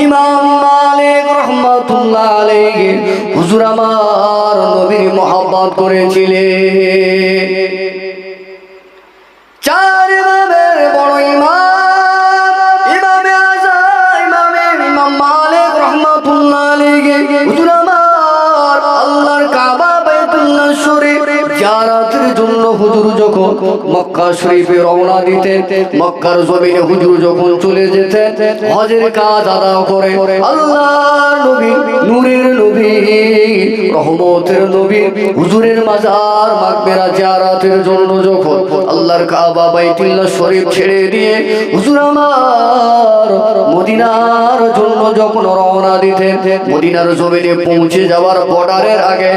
ইমাম মালিক রহমাতুল্লাহ আলাইহি হুজুর আমার নবীর মুহাব্বত করেছিলেন। চার ইমামের বড় ইমাম ইমামে আযম ইমাম মালিক রহমাতুল্লাহ আলাইহি হুজুর আমার আল্লাহর কাবা বাইতুল্লাহ শরীফ জিয়ারতের জন্য হুজুর যখন মক্কা শরীফে রওনা দিতেন, মক্কার জমিনে হুজুর যখন চলে যেতেন হজের কাজ আদায় করে, আল্লাহর নবী নূরের নবী রহমতের নবী হুজুরের মাজার মাকবেরা জিয়ারতের জন্য যখন আল্লাহর কাবা বাইতুল্লাহ শরীফ ছেড়ে দিয়ে হুজুর আমার মদিনার জন্য যখন রওনা দিতেন, মদিনার জমিনে পৌঁছে যাওয়ার বর্ডারের আগে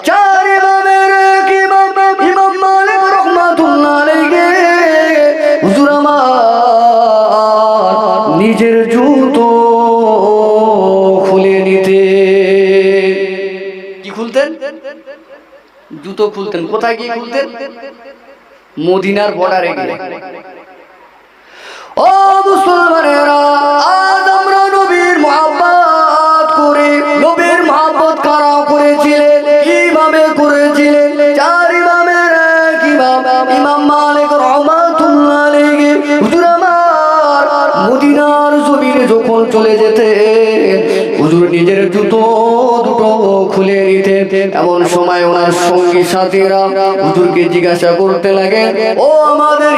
চার ইমামের ইমাম মালিক রহমাতুল্লাহ আলাইহি হুজুর আমার নিজের জুতো খুলে নিতে। কি খুলতেন? জুতো খুলতেন। কোথায় গিয়ে খুলতেন? মদিনার বর্ডারে গিয়ে। ও মুসলমানেরা, আজ আমরা নবীর মুহাব্বত করে, নবীর মুহাব্বত কারা করেছিলেন? কিভাবে করেছিলেন? চার ইমামের এক ইমাম ইমাম মালিক রহমাতুল্লাহ আলাইহি হুজুর আমার মদিনার জমিনে যখন চলে যেতেন হুজুর নিজের জুতো দুটো খুলে নিতেন। এমন সময় ওনার সঙ্গী সাথীরা হুজুরকে জিজ্ঞাসা করতে লাগে, ও আমাদের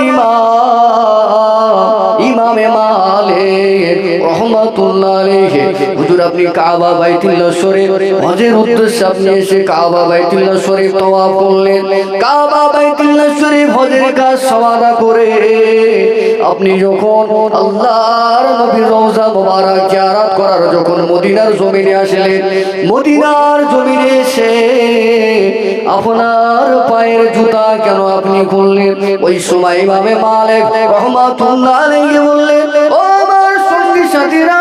ইমামে মালিক রহমাতুল্লাহ আলাইহি হুজুর আপনি কাবা বাইতুল্লাহ শরীফ হজের উদ্দেশ্যে আপনি এসে কাবা বাইতুল্লাহ শরীফ তওয়াফ করলেন, কাবা বাইতুল্লাহ শরীফ হজের কাজ সমাধা করে আপনি যখন আল্লাহর নবীর রওজা মোবারক জিয়ারত করার যখন মদিনার জমিনে আসলেন, মদিনার জমিনে এসে আপনার পায়ের জুতা কেন আপনি খুললেন? ওই সময় ইমামে মালিক রহমাতুল্লাহ আলাইহি বললেন, ও আমার সঙ্গী সাথীরা,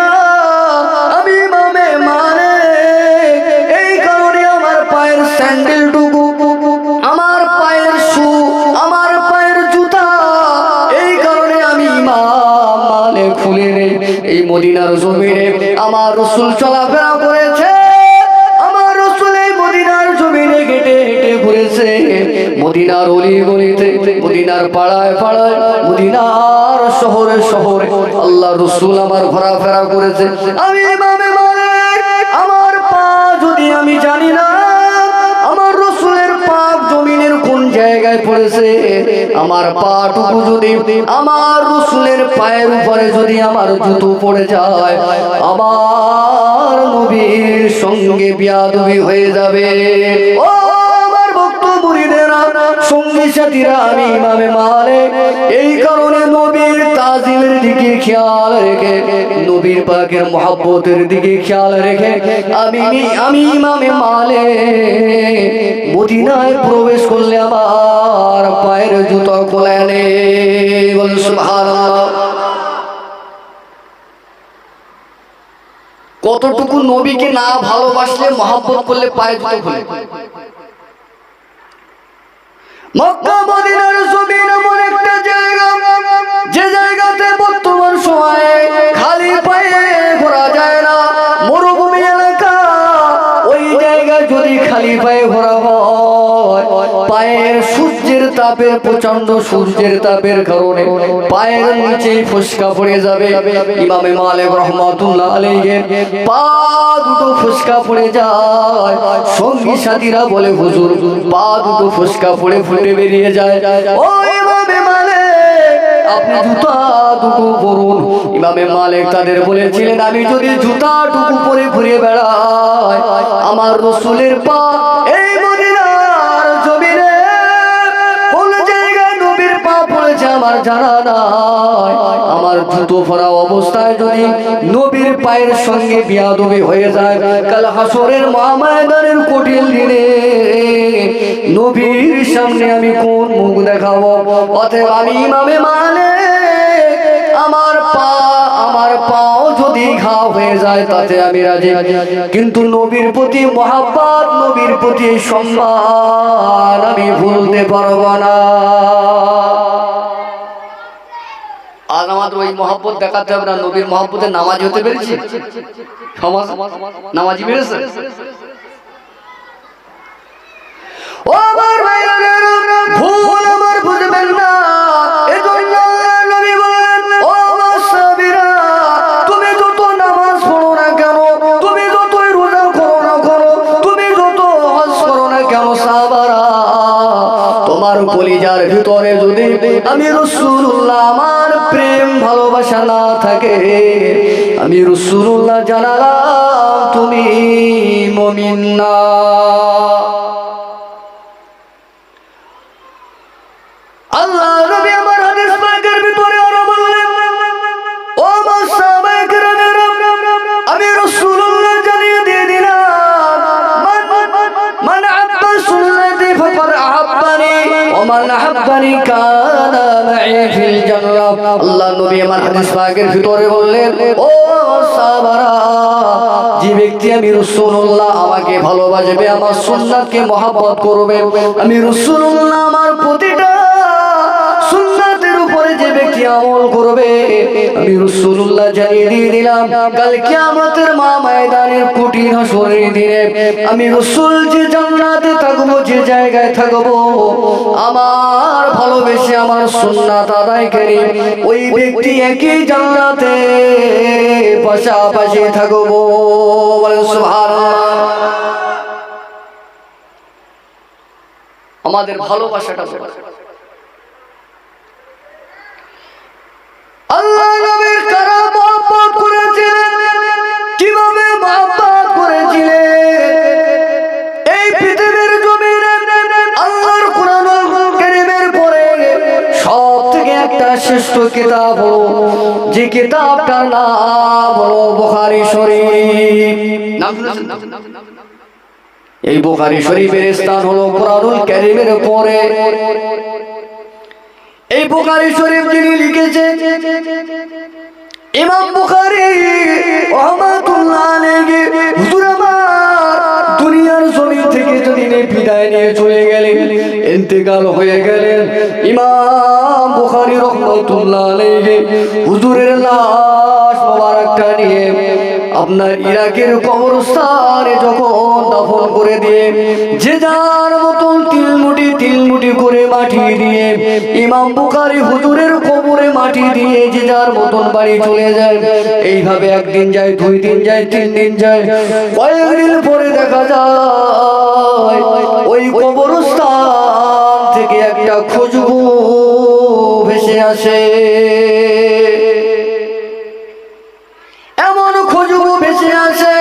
আমি ইমামে মালিক, এই কারণে আমার পায়ের স্যান্ডেল টুকু, আমার পায়ের শু, আমার পায়ের জুতা, এই কারণে আমি ইমাম মালিক খুলে নেই। এই মদিনার জমিনে আমার রাসূল চলাফেরা করেছে, আমার রাসূল এই মদিনার জমিনে হেঁটে হেঁটে ঘুরেছে, মদিনার অলি গলিতে, মদিনার পাড়ায় পাড়ায়, মদিনার শহরে শহরে আল্লাহ রাসূল আমার ঘোরাফেরা করেছে। আমি ইমামে মালিক, আমার পা যদি আমি জানি না আমার রাসূলের পাক জমিনের কোন জায়গায় পড়েছে, আমার পাটুকু যদি আমার রাসূলের পায়ের উপরে যদি আমার জুতো পড়ে যায়, আমার নবীর সঙ্গে বিয়াদবি হয়ে যাবে। ও আমার ভক্ত মুরিদেরা, সঙ্গী সাথীরা, আমি ইমামে মালিক এই কারণে নবীর তাজিমের দিকে খেয়াল রেখে, নবীর পাকের মুহাব্বতের দিকে খেয়াল রেখে আমি ইমামে মালিক মদিনায় প্রবেশ করলে আমার পায়ের জুতো খুলে নে। বল সুবহানাল্লাহ। কতটুকু নবীকে না ভালোবাসলে, মুহাব্বত করলে পায়ের জুতো খুলে। মক্কা মদিনার জমিন এমন একটা জায়গা, যে জায়গাতে বর্তমান সময়ে খালি পায়ে ঘোরা যায় না, মরুভূমি এলাকা। ওই জায়গায় যদি খালি পায়ে ঘোরা হয়, পায়ের সূর্যের তাপের, প্রচন্ড সূর্যের তাপের কারণে পায়ের নিচে ফসকা পড়ে যাবে। ইমামে মালিক রহমাতুল্লাহ আলাইহি পা দুটো ফসকা পড়ে যায়। সঙ্গী সাথীরা বলে, হুজুর পা দুটো ফসকা পড়ে ফুটে বেরিয়ে যায়, ও ইমামে মালিক আপনি জুতা দুটো পরুন। ইমামে মালিক তাদের বলেছিলেন, আমি যদি জুতা টুকু পরে ঘুরে বেড়াই, আমার রাসূলের পা এই মদিনার জমিনে কোন জায়গায় নবীর পা পড়েছে আমার জানা নাই। আমার জুতো পরা অবস্থায় যদি নবীর পায়ের সঙ্গে বিয়াদবি হয়ে যায়, কাল হাসরের ময়দানের কঠিন দিনে নবীর সামনে আমি কোন মুখ দেখাবো? অতএব আমি ইমামে মালিক, আমার পাও যদি ঘা হয়ে যায় তাতে আমি রাজি, কিন্তু নবীর প্রতি মুহাব্বত, নবীর প্রতি সম্মান আমি ভুলতে পারবো না। আজ আমাদের ওই মহব্বত দেখাতে হবে না, নবীর মহব্বতে নামাজ হতে পেরেছি, সমাজ নামাজি বেড়েছে। ও আমার ভাইরা, ভুল আমার বুঝবেন না, এজন্য নবী বললেন, ও আমার সাহাবীরা, তুমি যত নামাজ পড়ো না কেন, তুমি যতই রোজা করো না কেন, তুমি যত হজ করো না কেন সাহাবারা, তোমার কলিজার ভিতরে যদি আমি রাসূলুল্লাহ আমার প্রেম ভালোবাসা না থাকে, আমি রাসূলুল্লাহ জানালাম তুমি মুমিন না। আল্লাহ নবী আমার হাদিস পাকের ভিতরে আরো বললেন, ও সাহাবায়ে কেরামেরা, আমি রাসূলুল্লাহ জানিয়ে দিয়ে দিলাম, মান আব্বা সুন্নতি ফাকাদ আহাব্বানি ওয়া মান আহাব্বানি কানা মাই ফিল জান্নাহ। আল্লাহ নবী আমার হাদিস পাকের ভিতরে বললেন, ও সাহাবারা, যে ব্যক্তি আমি রাসূলুল্লাহ আমাকে ভালোবাসবে, আমার সুন্নাতকে মহব্বত করবে, আমি রাসূলুল্লাহ আমার প্রতিটা সুন্নাতের উপরে যে ব্যক্তি আমল করবে, আমি রাসূলুল্লাহ জানিয়ে দিয়ে দিলাম, কাল কিয়ামতের ময়দানের কঠিন হাসরের দিনে আমি রাসূল যে জান্নাতে থাকবো, যে জায়গায় থাকবো, আমার ভালোবেসে আমার সুন্নাত আদায়কারী ওই ব্যক্তি একই জান্নাতে পাশাপাশি থাকবো। বলেন সুবহানাল্লাহ। আমাদের ভালোবাসাটা আল্লাহ নবীর কারা মহব্বত করেছিলেন, কিভাবে মহব্বত করেছিলেন, এই পৃথিবীর জমিনে আল্লাহর কোরআনুল কারীমের পরে সবথেকে একটা শ্রেষ্ঠ কিতাব হলো, যে কিতাবটার নাম হলো বুখারী শরীফ। নাম শুনেছেন? এই বুখারী শরীফের স্থান হলো কোরআনুল কারীমের পরে। এই বুখারী শরীফ যিনি লিখেছেন, ইমাম বুখারী রাহমাতুল্লাহ আলাইহি। হুজুর আমার দুনিয়ার জমিন থেকে যদি বিদায় নিয়ে চলে গেলেন, ইন্তেকাল হয়ে গেলেন, ইমাম বুখারী রাহমাতুল্লাহ আলাইহি হুজুরের লাশ মোবারকটা নিয়ে আপনার ইরাকের কবরস্থানে যখন দাফন করে দিয়ে, যে যার মতন তিলমুটি করে মাটি দিয়ে ইমাম বুখারী হুজুরের কবরে মাটি দিয়ে যে যার মতন বাড়ি চলে যায়। এইভাবে একদিন যায়, 2 দিন যায়, 3 দিন যায়, কয়েকদিন পরে দেখা যায় ওই কবরস্থান থেকে একটা খুশবু ভেসে আসে। এমন খুশবু ভেসে আসে,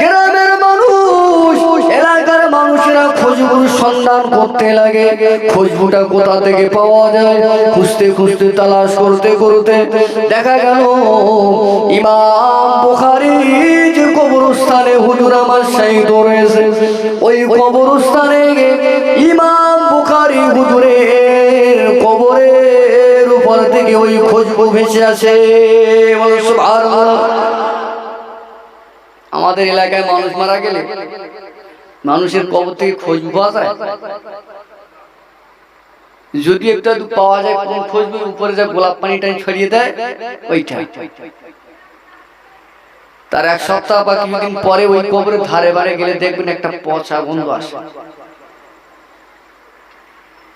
গ্রামের মানুষ, এলাকার মানুষেরা খুশবুর সন্ধান করতে লাগে, খুশবুটা কোথা থেকে পাওয়া যায়, খুঁজতে খুঁজতে তালাশ করতে করতে দেখা গেল ইমাম বুখারী যে কবরস্থানে হুজুর আমার শহীদ হয়েছে, ওই কবরস্থানে ইমাম বুখারী হুজুরের কবরের উপর থেকে ওই খুশবু ভেসে আসে। সুবহানাল্লাহ। আমাদের এলাকায় মানুষ মারা গেলে মানুষের কবর থেকে খুশবু পাওয়া যায়, যদি একটা পাওয়া যায়, কোন খুশবু উপরে যা গোলাপ পানিটা ছড়িয়ে দেয় ওইটা, তার 1 সপ্তাহ বা কিছুদিন পরে ওই কবরের ধারে বারে গেলে দেখবেন একটা পচা গন্ধ আসে।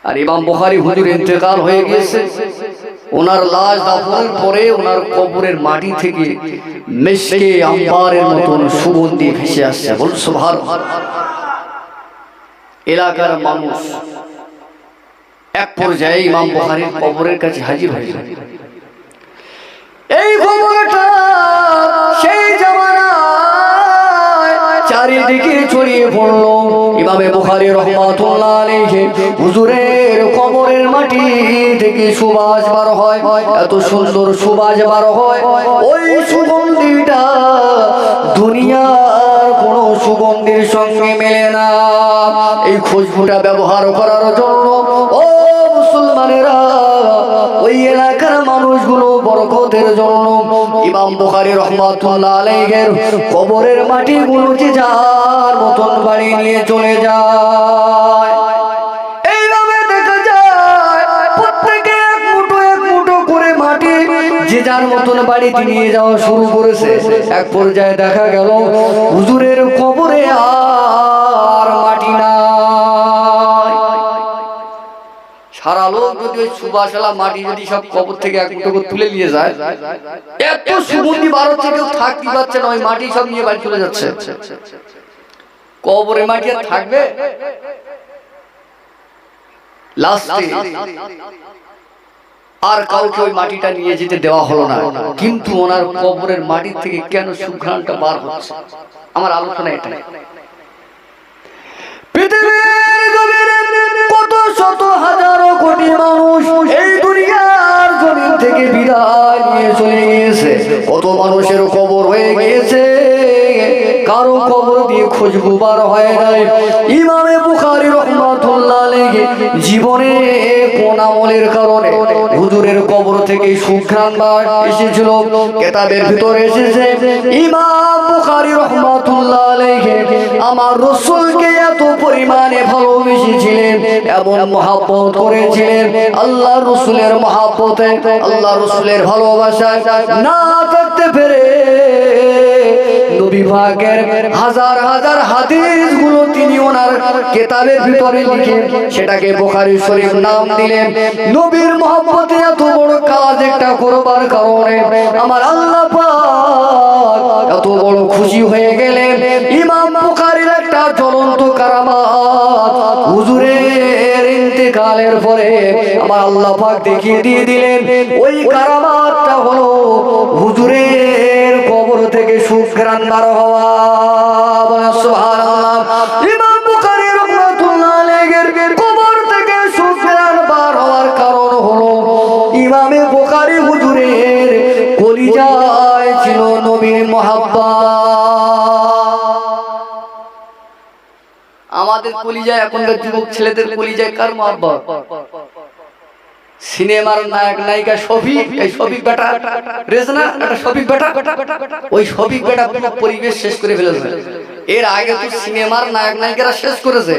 আর ইমাম বুখারী হুজুর ইন্তেকাল হয়ে গেছে, ওনার লাশ দাফনের পরে ওনার কবরের মাটি থেকে মিশকে আম্বারের মতন সুগন্ধি ভেসে আসছে। বল সুবহানাল্লাহ। এলাকার মানুষ এক পর্যায়ে ইমাম বুখারীর কবরের কাছে হাজির হয়ে যায়। এই খবরটা সেই জামানায় চারিদিকে ছড়িয়ে পড়লো। ইমামে বুখারী রাহমাতুল্লাহ আলাইহি হুজুরের কবরের মাটি থেকে সুবাস বার হয়, এত সুন্দর সুবাস বার হয়, ওই সুগন্ধিটা দুনিয়ার কোনো সুগন্ধির সঙ্গে মেলে না। এই খুশবুটা ব্যবহার করার জন্য ও মুসলমানেরা, ওই এলাকার মানুষগুলো বরকতের জন্য ইমাম বুখারী রাহমাতুল্লাহ আলাইহির কবরের মাটিগুলো যে যার মতন বাড়ি নিয়ে চলে যায়। এইভাবে দেখা যায় প্রত্যেকে এক মুঠো করে মাটি যে যে যার মতন বাড়িতে নিয়ে যাওয়া শুরু করেছে। এক পর্যায়ে দেখা গেল হুজুরের কবরে আর মাটি নাই। সারা লোক যদি ওই সুবাসলা মাটি যদি সব কবর থেকে এক মুঠো করে তুলে নিয়ে যায়, এত সুগন্ধি বার হচ্ছে, কেউ থাকতে পারছে না, ওই মাটি সব নিয়ে বাড়ি চলে যাচ্ছে। কবরে মাটি আর থাকবে? লাস্টে আর কাউকে ওই মাটিটা নিয়ে যেতে দেওয়া হলো না, কিন্তু ওনার কবরের মাটি থেকে কেন সুঘ্রাণটা বার হচ্ছে? আমার আলোচনা এটা। কত শত হাজারো কোটি মানুষ এই দুনিয়ার জমিন থেকে বিদায় নিয়ে চলে গিয়েছে, কত মানুষের কবর হয়ে গিয়েছে, কারো কবর দিয়ে খুঁজবো বার হয় নাই। ইমামে বুখারী রাহমাতুল্লাহ আলাইহি জীবনে কোন আমলের কারণে হুজুরের কবর থেকে সুঘ্রাণ বার এসেছিল, কিতাবের ভিতরে এসেছে ইমাম বুখারী রাহমাতুল্লাহ আলাইহি আমার রাসূলকে এত পরিমাণে ভালোবেসেছিলেন, এমন মহব্বত করেছিলেন, আল্লাহ রাসূলের মহব্বতে, আল্লাহ রাসূলের ভালোবাসায় না থাকতে পেরে নবী পাকের হাজার হাজার হাদিস গুলো তিনি ওনার কিতাবের ভিতরে লিখে সেটাকে বুখারী শরীফ নাম দিলেন। নবীর মহব্বতে এত বড় কাজ একটা করবার কারণে আমার আল্লাহ পাক এত বড় খুশি হয়ে গেলেন। ইমাম বুখারীর একটা জ্বলন্ত কারামাত হুজুরের ইন্তেকালের পরে আমার আল্লাহ পাক দেখিয়ে দিয়ে দিলেন। ওই কারামাতটা হলো হুজুরের কবর থেকে সুঘ্রাণ বার হওয়া। সুবহানাল্লাহ। ইমাম বুখারী রাহমাতুল্লাহ আলাইহির কবর থেকে সুঘ্রাণ বার হওয়ার কারণ হলো ইমামে বুখারী হুজুরের কলিজায় ছিল নবীর মহব্বত। আমাদের কলিজায় এখনকার যুবক ছেলেদের কলিজায় কার মহব্বত? সিনেমার নায়ক নায়িকা শফিক, এই শফিক বেটা রেজনা, এটা শফিক বেটা, ওই শফিক বেটা পুরো পরিবেশ শেষ করে ফেলেছে। এর আগে তো সিনেমার নায়ক নায়িকারা শেষ করেছে,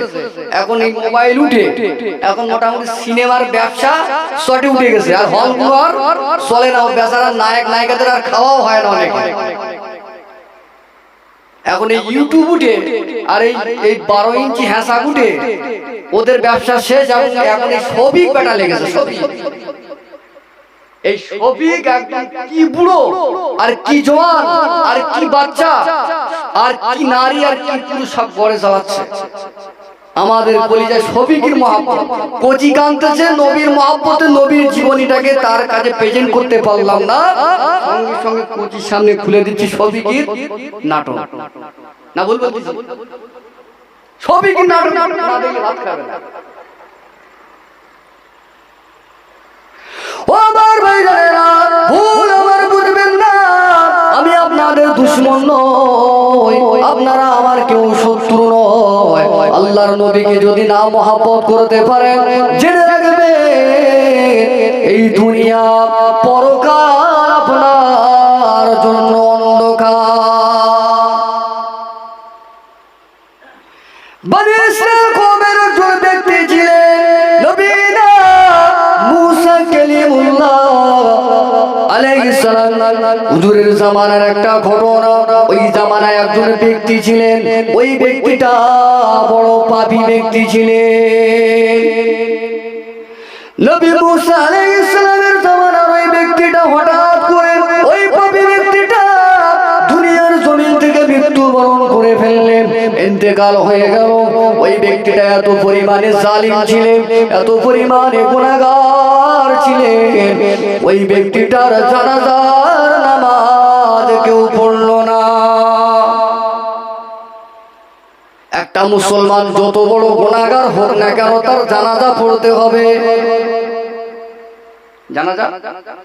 এখন এই মোবাইল উঠে এখন মোটামুটি সিনেমার ব্যবসা শর্টে উঠে গেছে, আর হলগুলো আর চলে না। বেচারা নায়ক নায়িকাদের আর খাওয়াও হয় না অনেক। এখন এই ইউটিউব উঠে আর এই 12 ইঞ্চি হ্যাঁসা উঠে ওদের ব্যবসা শেষ। এখন এই শফিক বেটা লেগেছে। এই শফিক একদম কি বুড়ো আর কি জওয়ান আর কি বাচ্চা আর কি নারী আর কি পুরুষ সব গড়ে যাচ্ছে। আমাদের কলিজায় শফিকের মহব্বত কোচি কাঁদতেছে, নবীর মহব্বতে নবীর জীবনীটাকে তার কাছে প্রেজেন্ট করতে পারলাম না, সঙ্গে সঙ্গে কোচির সামনে খুলে দিচ্ছি শফিকের নাটক। না বলবো শফিকের নাটক না দেখলে ভাত খাবে না। ও আমার ভাইরা, ভুল আমার বুঝবেন না, আমি আপনাদের দুশমন নই, আপনারা আমার কেউ শত্রু নয়। আল্লাহর নবীকে যদি না মহব্বত করতে পারেন, জেনে রাখবে এই দুনিয়া পরকাল আপনার জন্য অন্ধকার। বনি ইসরাইল কওমের একজন ব্যক্তি ছিলেন নবীনা মুসা কালিমুল্লাহ আলাইহিস সালাম। হুজুরের জামানার একটা ঘটনা, ওই জামানায় একজন ব্যক্তি ছিলেন, ওই ব্যক্তিটা বড় পাপী ব্যক্তি ছিলেন। নবী মুসা আলাইহিস সালামের জামানার ওই ব্যক্তিটা হঠাৎ করে ওই পাপী ব্যক্তিটা দুনিয়ার জমিন থেকে মৃত্যুবরণ করে ফেললেন, ইন্তেকাল হয়ে গেল। ওই ব্যক্তিটা এত পরিমাণে জালিম ছিলেন, এত পরিমাণে গুনাহগার ছিলেন, ওই ব্যক্তিটার জানাজার নামাজ কেউ পড়ল না। একটা মুসলমান যত বড় গুনাহগার হোক না কেন তার জানাজা পড়তে হবে, জানাজা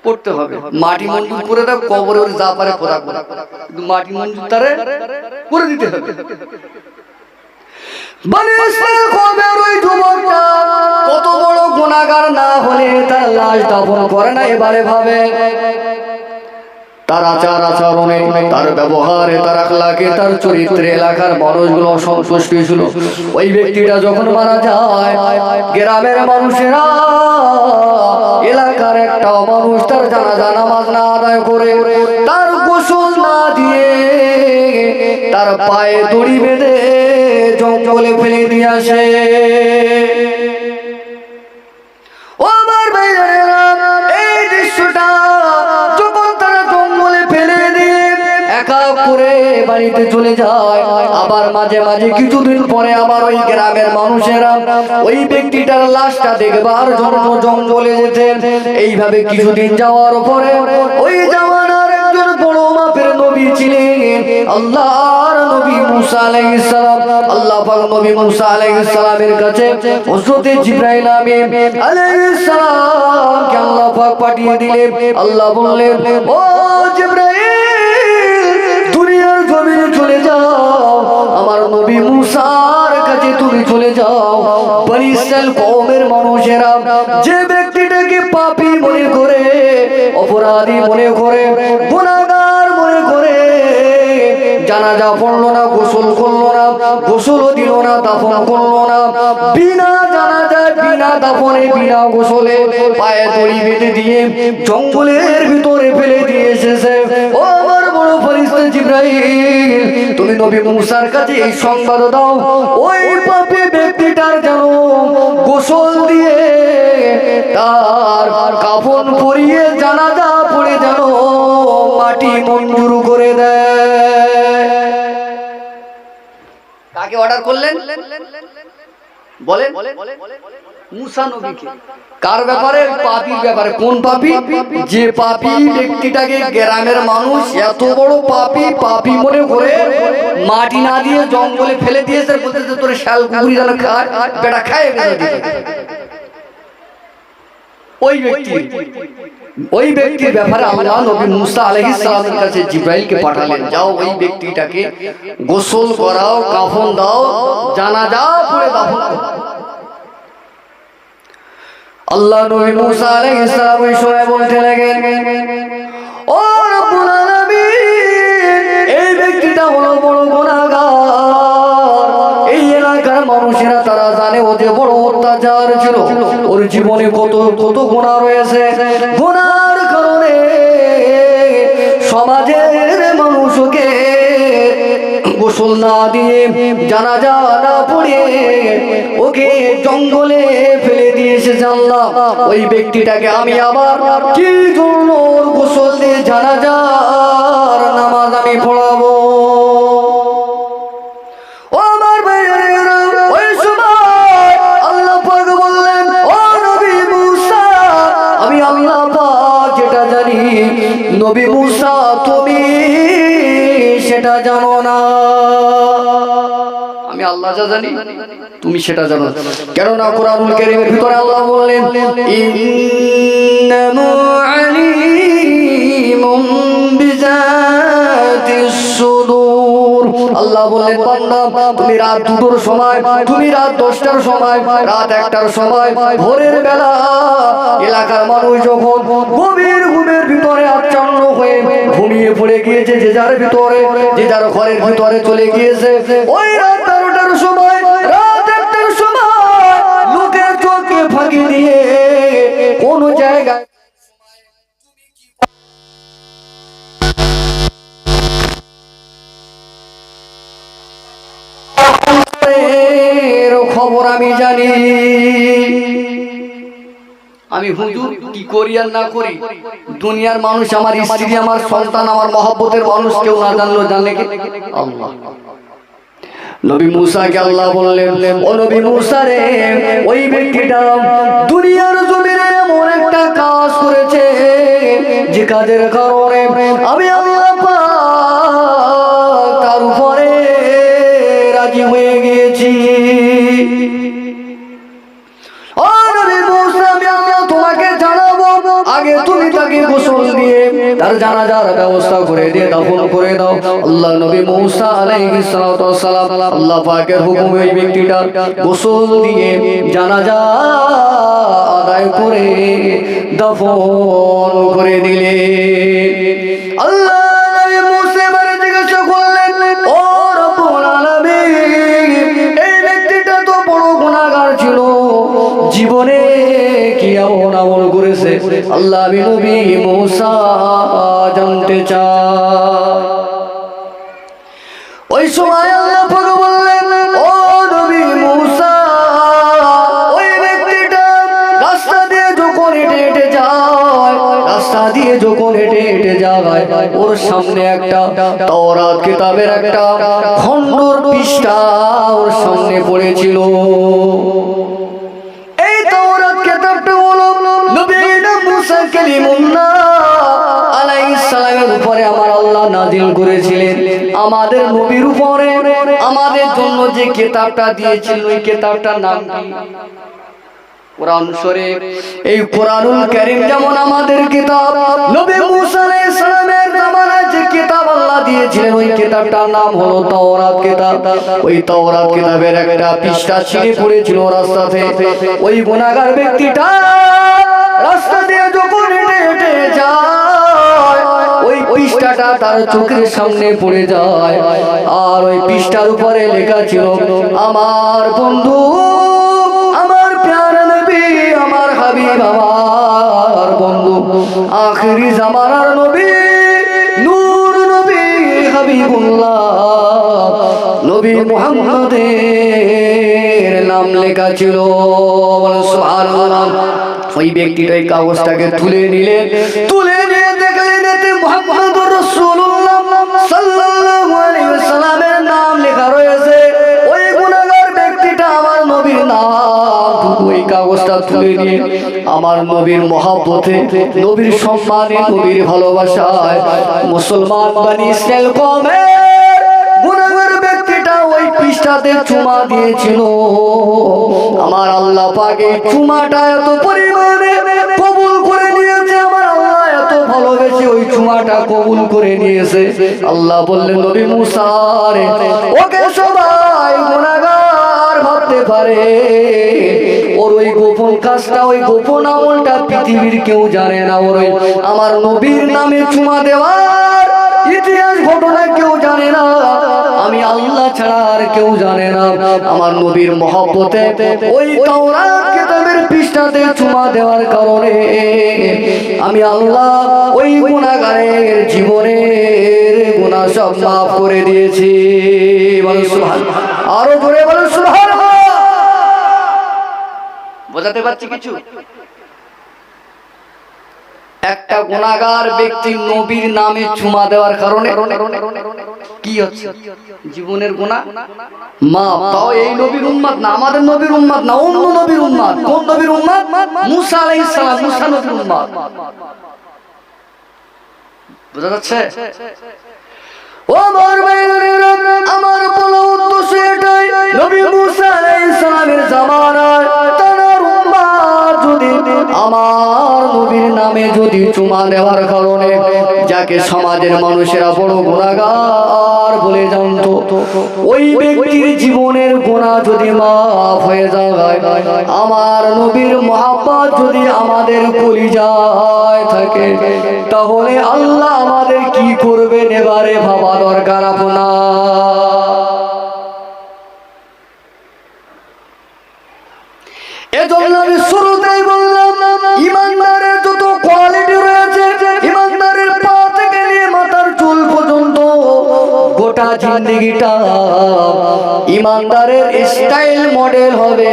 পড়তে হবে। মাটি মঞ্জুর করে দাও, কবরে ওর যা পারে খোদা করে, কিন্তু মাটি মঞ্জুর তারে করে দিতে হবে। বনি ইসরাইল কওমের ওই যুবকটা কত বড় গুনাহগার না হলে তার লাশ দাফন করে না। এবারে ভাবে তার আচার আচরণে, তার ব্যবহারে, তার আখলাকে, তার চরিত্রে এলাকার মানুষগুলো অসন্তুষ্ট ছিল। ওই ব্যক্তিটা যখন মারা যায়, গ্রামের মানুষেরা, এলাকার একটা মানুষ তার জানাজা নামাজ না আদায় করে, তার গোসল না দিয়ে, তার পায়ে দড়ি বেঁধে জঙ্গলে ফেলে দিয়ে আসে। ও আমার ভাইয়েরা, এই দৃশ্যটা যখন তারা জঙ্গলে ফেলে দিয়ে একা করে বাড়িতে চলে যায়, আবার মাঝে মাঝে কিছুদিন পরে আবার ওই গ্রামের মানুষেরা ওই ব্যক্তিটার লাশটা দেখবার জন্য জঙ্গলে যেতেন। এইভাবে কিছুদিন যাওয়ার পরে ওই জামানার একজন বড় মাপের নবী ছিলেন, আল্লাহর নবী মুসা আলাইহিস সালাম। আল্লাহ পাক নবী মুসা আলাইহিস সালামের কাছে হযরত জিবরাইল আমিন আলাইহিস সালাম কে আল্লাহ পাক পাঠিয়ে দিলেন। আল্লাহ বললেন, ও জিবরাইল, দুনিয়ার জমিনে চলে যাও, আমার নবী মুসার কাছে তুমি চলে যাও। বনি ইসরাইল কওমের মানুষেরা যে ব্যক্তিটাকে পাপী মনে করে, অপরাধী মনে করে, গুনাহগার মনে করে, জানাজা পড়লো না, গোসল করলো না, গোসলও দিল না, দাফন করলো না, বিনা জানাজায়, বিনা দাফনে, বিনা গোসলে পায়ে দড়ি বেঁধে দিয়ে জঙ্গলের ভিতরে ফেলে দিয়ে এসেছে। ও আমার বড় ফেরেশতা জিবরাইল, তুমি নবী মুসার কাছে এই সংবাদ দাও, ওই পাপী ব্যক্তিটার যেন গোসল দিয়ে, তার কাফন পরিয়ে, জানাজা পড়ে যেন মাটি মঞ্জুর করে দেয়। কাকে অর্ডার করলেন বলেন? মুসা নবীকে। কার ব্যাপারে? পাপীর ব্যাপারে। কোন পাপী? যে পাপী ব্যক্তিটাকে গ্রামের মানুষ এত বড় পাপী, পাপী মনে করে মাটি না দিয়ে জঙ্গলে ফেলে দিয়েছে, বলতেছে তোর শাল কুকুরি যেন খায়, বেটা খায়। ওই ব্যক্তির ব্যাপারে আল্লাহ নবী মুসা আলাইহিস সালামের কাছে জিবরাইলকে পাঠালেন, যাও ওই ব্যক্তিটাকে গোসল করাও, কাফন দাও, জানাজা পড়ে দাফন করো। আল্লাহ নবী মুসা আলাইহিস সালাম ওই সময় বলতে লাগলেন, ও রব্বুল আলামিন, এই ব্যক্তিটা হলো বড় গুনাহগার। এই এলাকার মানুষেরা তারা জানে ও যে বড় অত্যাচার ছিল, ওর জীবনে কত কত গুনাহ রয়েছে। গুনার কারণে সমাজের মানুষকে গোসল না দিয়ে, জানাজা না পড়িয়ে ওকে জঙ্গলে ফেলে দিয়েছে। জানলাম ওই ব্যক্তিটাকে আমি আবার কি জন্য ওর গোসল দিয়ে জানাজার নামাজ আমি পড়াবো? ও আমার ভাইয়েরা, ওই সময় আল্লাহ পাক বললেন, ও নবী মুসা, আমি আল্লাহ পাক যেটা জানি, নবী মুসা তুমি সেটা জানো না। আমি আল্লাহ যা জানি তুমি সেটা জানো। কেননা কোরআনুল কারীমের ভিতরে আল্লাহ বললেন, ইন্নাহু আলিমুম বিযাতিস সুদূর। আল্লাহ বললেন, বান্দা তুমি রাত 2টার সময়, তুমি রাত 10টার সময়, রাত 1টার সময়, ভোরের বেলা এলাকার মানুষ যখন গভীর ঘুমের ভিতরে আচ্ছন্ন হয়ে ঘুমিয়ে পড়ে গিয়েছে, যে যার ভিতরে, যে যার ঘরের ভিতরে চলে গিয়েছে, ওই রাত 12টার সময়, রাত 1টার সময় লোকের চোখে ফাঁকি দিয়ে কোন জায়গায় খবর আমি জানি। আমি হুজুর কি করি আর না করি, দুনিয়ার মানুষ, আমার স্ত্রী, আমার সন্তান, আমার মহব্বতের মানুষ কেউ না জানলো, জানলে কি আল্লাহ। নবী মুসাকে আল্লাহ বললেন, ও নবী মুসা রে, ওই ব্যক্তিটা দুনিয়ার জমিনে এমন একটা কাজ করেছে যে কাজের কারণে আমি আল্লাহ পাক তার উপরে রাজি হয়ে গিয়েছি। ও নবী মুসা, আমি আল্লাহ তোমাকে জানাবো, আগে তুমি তাকে গোসল দিয়ে তার জানাজার ব্যবস্থা করে দিয়ে দাফন করে দাও। আল্লাহ নবী মুসা আলাইহিস সালাতু ওয়াস সালাম আল্লাহ পাকের হুকুমে ওই ব্যক্তিটার গোসল দিয়ে জানাজা আদায় করে দাফন করে দিলেন। আল্লাহ নবী মুসা এবারে জিজ্ঞাসা করলেন, ও রব্বুল আলামিন, এই ব্যক্তিটা তো বড় গুনাহগার ছিল, জীবনে কি এমন আমল করেছে? আল্লাহ নবী মুসা জানতে চায়। ওই সময় আল্লাহ পাক বললেন, ও নবী মুসা, ওই ব্যক্তিটা রাস্তা দিয়ে যখন হেঁটে হেঁটে যায়, রাস্তা দিয়ে যখন হেঁটে হেঁটে যায়, ওর সামনে একটা তাওরাত কিতাবের একটা খণ্ডর পৃষ্ঠা ওর সামনে পড়েছিল। এই তাওরাত কিতাবটা হলো নবী মুসা কালিমুল্লাহ আলাইহিস সালামের উপরে আমার আল্লাহ নাযিল করেছিলেন। আমাদের নবীর উপরে আমাদের জন্য যে কিতাবটা দিয়েছিলেন, ওই কিতাবটার নাম কি? কোরআন শরীফ। এই কোরআনুল কারীম যেমন আমাদের কিতাব, নবী মুসা আলাইহিস সালামের জামানায় যে কিতাব আল্লাহ দিয়েছিলেন, ওই কিতাবটার নাম হলো তাওরাত কিতাব। ওই তাওরাত কিতাবের একটা পৃষ্ঠা ছিঁড়ে পড়েছিল রাস্তাতে। ওই গুনাহগার ব্যক্তিটা রাস্তা দিয়ে যখন হেঁটে হেঁটে যায়, ওই পৃষ্ঠাটা তার চোখের সামনে পড়ে যায়। আর ওই পৃষ্ঠার উপরে লেখা ছিল, আমার বন্ধু, আমার প্যারা নবী, আমার হাবিব, আমার বন্ধু, আখিরি জামানার নবী, নূর নবী, হাবিবুল্লাহ নবী মুহাম্মদের নাম লেখা ছিল। সুবহানাল্লাহ। ওই ব্যক্তিটা এই কাগজটাকে তুলে নিয়ে দেখলেন এতে মুহাম্মদুর রাসূলুল্লাহ সাল্লাল্লাহু আলাইহি ওয়াসাল্লামের নাম লেখা রয়েছে। ওই গুনাহগার ব্যক্তিটা আমার নবীর নাম, ওই কাগজটা তুলে নিয়ে আমার নবীর মহব্বতে, নবীর সম্মানে, নবীর ভালোবাসায় মুসলমান বনি ইসরাইল কওমের গুনাহগার ব্যক্তিটা ওই পৃষ্ঠাতে চুমা দিয়েছিল। আমার আল্লাহ পাক এই চুমাটা এত পরিমাণে কবুল করে নিয়েছে, আমার আল্লাহ এত ভালোবেসে ওই চুমাটা কবুল করে নিয়েছে। আল্লাহ বললেন, নবী মুসা রে, ওকে সবাই গুনাহগার ভাবতে পারে, ওর ওই গোপন কাজটা, ওই গোপন আমলটা পৃথিবীর কেউ জানে না। ওর ওই আমার নবীর নামে চুমা দেওয়ার ইতিহাস ঘটনা কেউ জানে না, আমি আল্লাহ ছাড়া আর কেউ জানে না। আমার নবীর মহব্বতে ওই তাওরাত কিতাবের পৃষ্ঠাতে চুমা দেওয়ার কারণে আমি আল্লাহ ওই গুনাহগারের জীবনের গুনাহ সব মাফ করে দিয়েছি। বলেন সুবহানাল্লাহ। আরো জোরে বলেন সুবহানাল্লাহ। বোঝাতে পারছি কিছু? একটা গুনাহগার ব্যক্তি নবীর নামে চুমা দেওয়ার কারণে কি হচ্ছে? জীবনের গুনাহ মাফ। তাও এই নবীর উম্মত না, আমাদের নবীর উম্মত না, অন্য নবীর উম্মত। কোন নবীর উম্মত? মুসা আলাইহিস সালাম, মুসা নবীর উম্মত। বোঝা যাচ্ছে? ও আমার ভাইরা, আমার বলা উদ্দেশ্য এটাই, নবী মুসা আলাইহিস সালামের জামানায় তার উম্মত যদি আমার নবীর নামে যদি চুমা দেওয়ার কারণে যাকে সমাজের মানুষেরা বড় গুনাহগার বলে জানতো, ওই ব্যক্তির জীবনের গুনাহ যদি মাফ হয়ে যায়, আমার নবীর মহব্বত যদি আমাদের কলিজায় থাকে, তাহলে আল্লাহ আমাদের কি করবেন এবারে ভাবা দরকার আপনার। এজন্য আমি শুরুতেই বললাম, ইমানদারের যত কোয়ালিটি রয়েছে, ইমানদারের পা থেকে নিয়ে মাথার চুল পর্যন্ত গোটা জিন্দেগিটা ইমানদারের স্টাইল মডেল হবে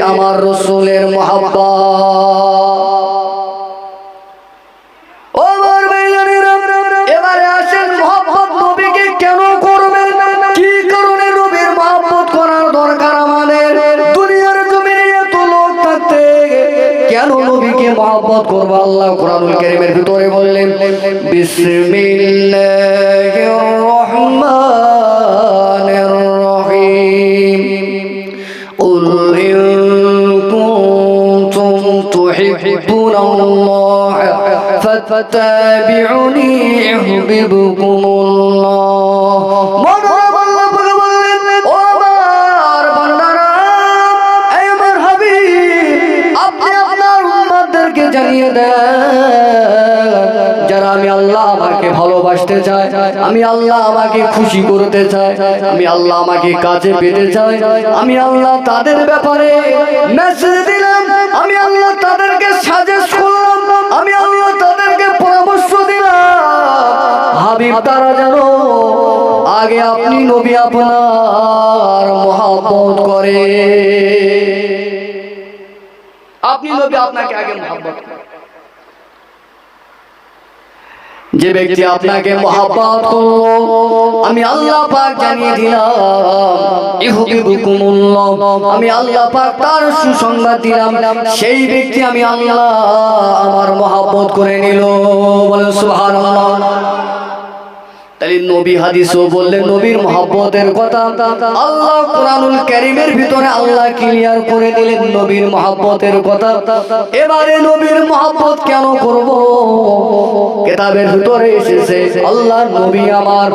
আমার রাসূলের মহব্বত। এবারে আসেন, মহব্বত নবীকে কেন করবেন, কি কারণে নবীর মহব্বত করার দরকার আমাদের? দুনিয়ার জমিনে এত লোক থাকতে কেন নবীকে মহব্বত করবো? আল্লাহ কোরআনুল কারীমের ভিতরে বললেন, বিসমিল্লাহির রহমানির রহিম, কুল ইন কুনতুম তুহিব্বুনাল্লাহ ফাত্তাবিউনি ইউহিব্বুকুমুল্লাহ। জানিয়ে দেন, যারা আমি আল্লাহ আমাকে ভালোবাসতে চায়, আমি আল্লাহ আমাকে খুশি করতে চাই, আমি আল্লাহ আমাকে কাছে পেতে চাই, আমি আল্লাহ তাদের ব্যাপারে মেসেজ দিলাম, আমি আল্লাহ তাদেরকে সাজেস্ট করলাম, আমি আল্লাহ তাদেরকে পরামর্শ দিলাম, হাবিব তারা জানো আগে আপনি নবী আপনার মহব্বত করে, আপনি নবী আপনাকে আগে মহব্বত করে। যে ব্যক্তি আপনাকে মহব্বত করলো আমি আল্লাহ পাক জানিয়ে দিলাম ইউহিব্বুকুমুল্লাহ, আমি আল্লাহ পাক তার সুসংবাদ দিলাম, সেই ব্যক্তি আমি আল্লাহ আমার মহব্বত করে নিল। বলেন সুবহানাল্লাহ। তাহলে নবী হাদিসও বললেন নবীর মহব্বতের কথা, আল্লাহ কোরআনুল কারীমের ভিতরে আল্লাহ ক্লিয়ার করে দিলেন নবীর মহব্বতের কথা। এবারে নবীর মহব্বত কেন করব? কিতাবের ভিতরে এসেছে আল্লাহ নবী আমার,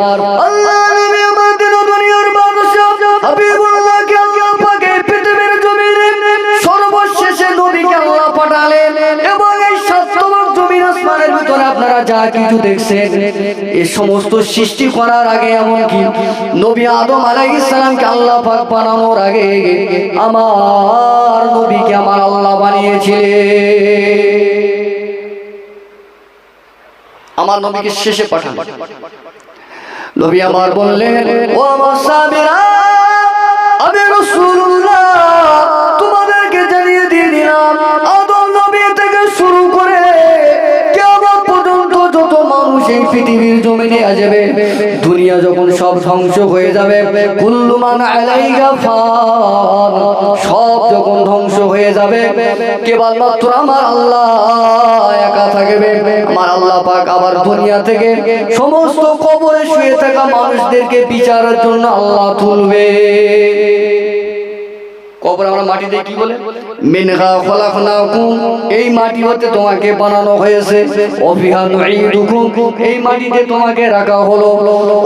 আল্লাহ নবী আমার দুনিয়ার মানুষ হাবিবুল্লাহকে আল্লাহ পাক এই পৃথিবীর জমিনে সর্বশেষে নবীকে আল্লাহ পাঠালেন, এবং এই সাতবার জমিন আসমানের ভিতরে আপনারা যা কিছু দেখছেন এই সমস্ত সৃষ্টি করার আগে, এমনকি নবী আদম আলাইহিস সালামকে আল্লাহ পাক বানানোর আগে আমার নবীকে আমার আল্লাহ বানিয়েছিলেন, আমার নবীকে শেষে পাঠান। নবী আমার বললেন ও আমার সাহাবীরা, আমি রাসূলুল্লাহ তোমাদেরকে জানিয়ে দিয়ে দিলাম আদম নবী থেকে শুরু করে কিয়ামত পর্যন্ত যত মানুষ এই পৃথিবীর জমিনে আসবে, দুনিয়া যখন সব ধ্বংস হয়ে যাবে, কুল্লু মান আলাইহা ফান, সব যখন ধ্বংস হয়ে যাবে, কেবলমাত্র আমার আল্লাহ একা থাকবে। আমার আল্লাহ পাক আবার দুনিয়া থেকে সমস্ত কবরে শুয়ে থাকা মানুষদেরকে বিচারের জন্য আল্লাহ তুলবে। কবর আমরা মাটি দিয়ে কি বলে, মিনহা খলাকনাকুম, এই মাটি হতে তোমাকে বানানো হয়েছে, ওয়াফিহা নুঈদুকুম, এই মাটিতে তোমাকে রাখা হলো,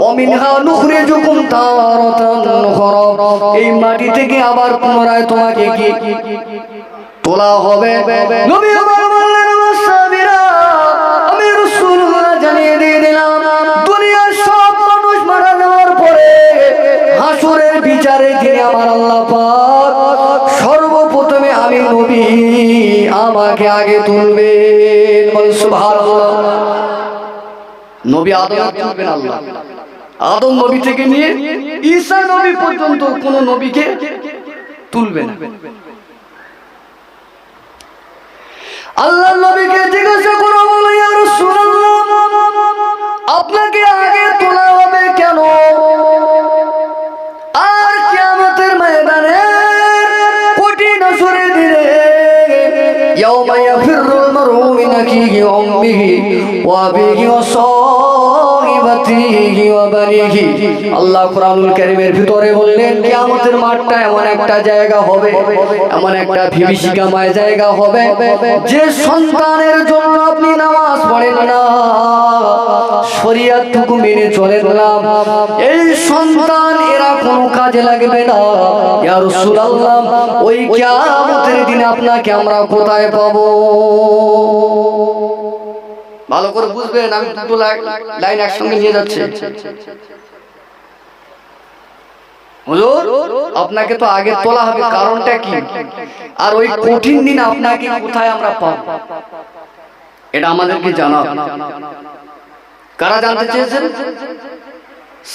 ওয়ামিনহা নুখরিজুকুম তারাতান উখরা, এই মাটি থেকে আবার পুনরায় তোমাকে কি তোলা হবে। নবী আমার বললেন আমার সাহাবীরা, আমি রাসূলুল্লাহ জানিয়ে দিয়ে দিলাম দুনিয়ার সব মানুষ মারা যাওয়ার পরে হাসরের বিচারের দিনে আমার আল্লাহ পাক সর্বপ্রথমে আমি নবী আমাকে আগে তুলবেন। বলেন সুবহানাল্লাহ। নবী আদম তুলবেন আল্লাহ, আদম নবী থেকে নিয়ে ঈসা নবী পর্যন্ত কোন নবীকে তুলবেন। আল্লাহ নবীকে জিজ্ঞাসা করা হলো ইয়া রাসূলুল্লাহ আপনাকে আগে তোলা হবে কেন? আর কিয়ামতের ময়দানে কঠিন আসরের দিনে ইয়াউমা ইয়াফিরুল মারউ মিন আখিহি ওয়া উম্মিহি ওয়া আবিহি ওয়া সাহিবাতিহি ওয়া বানিহি, আল্লাহ কোরআনুল কারীমের ভিতরে বললেন কিয়ামতের মাঠটা এমন একটা জায়গা হবে, এমন একটা বিভীষিকাময় জায়গা হবে, যে সন্তানের জন্য আপনি নামাজ পড়েন না, শরীয়তটুকু মেনে চলেন না, এই সন্তান এরা কোনো কাজে লাগবে না। ইয়া রাসূলুল্লাহ ওই কিয়ামতের দিনে আপনাকে আমরা কোথায় পাবো? ভালো করে বুঝবেন, আমি দুটো লাইন একসঙ্গে নিয়ে যাচ্ছি। হুজুর আপনাকে তো আগে তোলা হবে, কারণটা কি? আর ওই কঠিন দিন আপনাকে কোথায় আমরা পাবো এটা আমাদেরকে জানাও। কারা জানতে চেয়েছেন?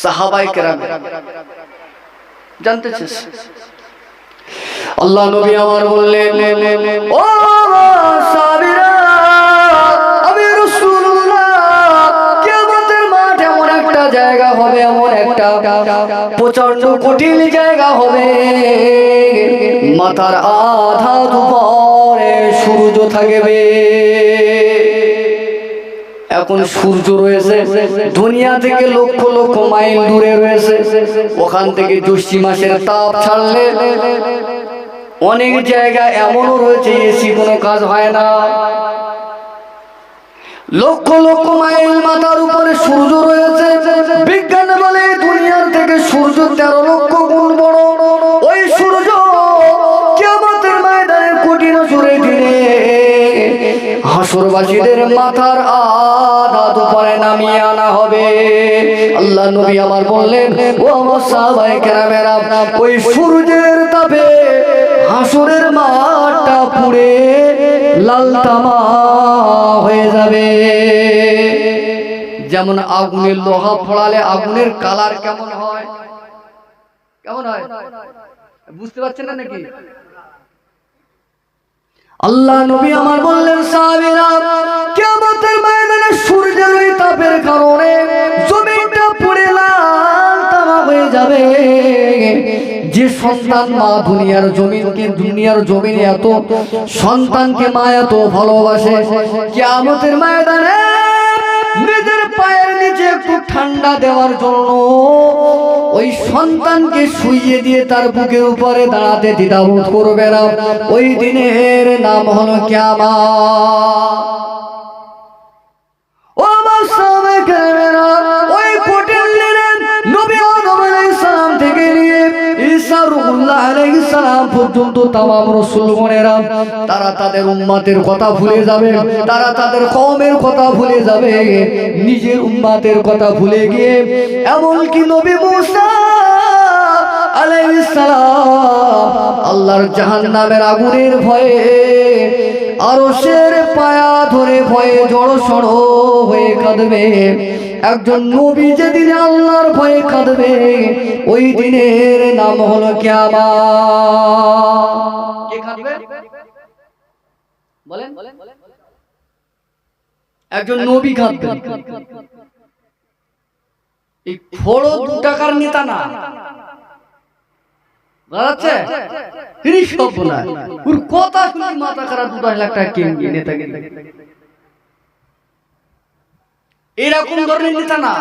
সাহাবায়ে কেরাম জানতে চেয়েছেন। আল্লাহ নবী আমার বললেন ও সাহাবীরা, আমি রাসূলুল্লাহ কিয়ামতের মাঠ এমন একটা জায়গা হবে, এমন একটা প্রচন্ড কঠিন জায়গা হবে, মাথার আধা উপরে সূর্য থাকবে। এখন সূর্য রয়েছে দুনিয়া থেকে লক্ষ লক্ষ মাইল দূরে রয়েছে, ওখান থেকে জ্যৈষ্ঠ মাসের তাপ ছাড়লে অনেক জায়গা এমনও রয়েছে এসি কোনো কাজ হয় না, লক্ষ লক্ষ মাইল মাথার উপরে সূর্য রয়েছে। বিজ্ঞান বলে দুনিয়ার থেকে সূর্য 13 লক্ষ গুণ বড়। ওই সূর্য কিয়ামতের ময়দানে কঠিন আসরের দিনে হাসরবাসীদের মাথার হাত উপরে নামিয়ে আনা হবে। আল্লাহ নবী আমার বললেন, ও আমার সাহাবায়ে কেরামেরা, ওই সূর্যের তাপে হাসরের মাঠটা পুড়ে লাল তামা হয়ে যাবে। যেমন আগুনের লোহা ফোড়ালে আগুনের কালার কেমন হয়, কেমন হয় বুঝতে পারছেন না নাকি? আল্লাহ নবী আমার বললেন, সাহাবীরা, কিয়ামতের ময়দানে সূর্যের ওই তাপের কারণে জমিনটা পুড়ে লাল তামা হয়ে যাবে। যে সন্তান মা দুনিয়ার জমিনে এত সন্তানকে মা এত ভালোবাসে, কিয়ামতের ময়দানে নিজের পায়ের নিচে একটু ঠান্ডা দেওয়ার জন্য ওই সন্তানকে শুইয়ে দিয়ে তার বুকের উপরে দাঁড়াতে দ্বিধাবোধ করবে না। ওই দিনের নাম হলো কিয়ামত। ও আমার সাহাবায়ে কেরামেরা, ওই কঠিন দিনে নবী আদম আলাইহিস সালাম থেকে নিয়ে ঈসা রূহুল্লাহ আলাইহিস সালাম পর্যন্ত তামাম রাসূলগণেরা তারা তাদের উম্মতের কথা ভুলে যাবে, তারা তাদের কওমের কথা ভুলে যাবে, নিজের উম্মতের কথা ভুলে গিয়ে এমনকি নবী মুসা আলাইহিস সালাম আল্লাহর জাহান্নামের আগুনের ভয়ে আরশের পায়া ধরে ভয়ে জড়সড় হয়ে কাঁদবে। একজন নবী যেদিন আল্লাহর ভয়ে কাঁদবে, ওই দিনের নাম হলো কিয়ামত। কে কাঁদবে বলেন? একজন নবী কাঁদবে। এই ফোড়ো 2 টাকার নেতা না, বুঝাচ্ছে? তিনি সব না, ওর কথা শুনে মাথা খারাপ। 2 লাখ টাকা কিনে নেতাকে এরকম ধরনের নেতা না,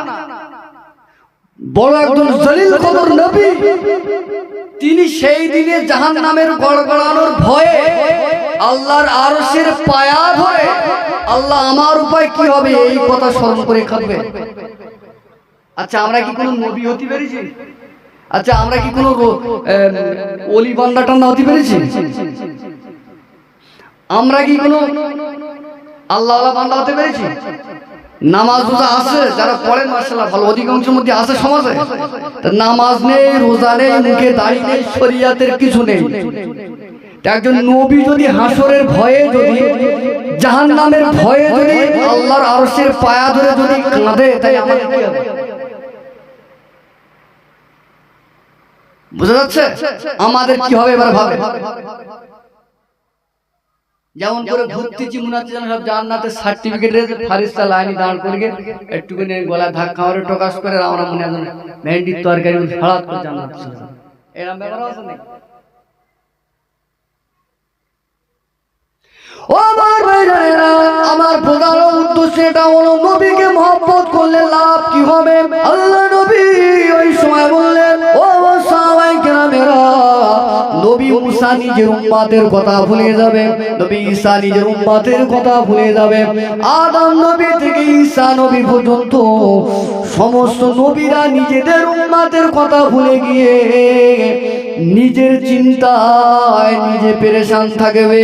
বড় একজন জলিল কদর নবী। তিনি সেই দিনে জাহান্নামের গড়গড়ানোর ভয়ে আল্লাহর আরশের পায়া ধরে আল্লাহ আমার উপায় কি হবে এই কথা স্মরণ করে কাঁদবে। আচ্ছা, আমরা কি কোনো নবী হতে পেরেছি? আচ্ছা, আমরা কি কোনো ওলি বান্দা টান্দা হতে পেরেছি? আমরা কি কোনো আল্লাহওয়ালা বান্দা হতে পেরেছি? নামাজ রোজা আছে, যারা পড়েন মাশাআল্লাহ ভালো, অধিকাংশের মধ্যে আছে সমাজে। নামাজ নেই, রোজা নেই, মুখে দাড়ি নেই, শরীয়তের কিছু নেই। একজন নবী যদি হাসরের ভয়ে, যদি জাহান্নামের ভয়ে, যদি আল্লাহর আরশের পায়া ধরে যদি কাঁদে, তাই আমাদের কি হবে? বুঝা যাচ্ছে আমাদের কি হবে এবার ভাবে। যেমন করে ভর্তিছি মুনাতি সব জান্নাতের সার্টিফিকেটের ফারিস্তা লাইনে দাঁড় করে একটুখানি গলা ধাক্কা মারে টকাস করে আমরা মনে হয় ভেন্ডির তরকারি হঠাৎ করে জান্নাত চলে যাবে, এরকম ব্যাপার আছে না? ও আমার ভাইরা, আমার প্রধান উদ্দেশ্য এটা হলো, নবীকে মহব্বত করলে লাভ কি হবে। আল্লাহ নবী ওই সময় বললেন, ও সাহাবায়ে কেরামেরা, নবী মুসা নিজের উম্মতের কথা ভুলে যাবে, নবী ঈসা নিজের উম্মতের কথা ভুলে যাবে। আদম নবী থেকে ঈসা নবী পর্যন্ত সমস্ত নবীরা নিজেদের উম্মতের কথা ভুলে গিয়ে নিজের চিন্তায় নিজে পেরেশান থাকবে।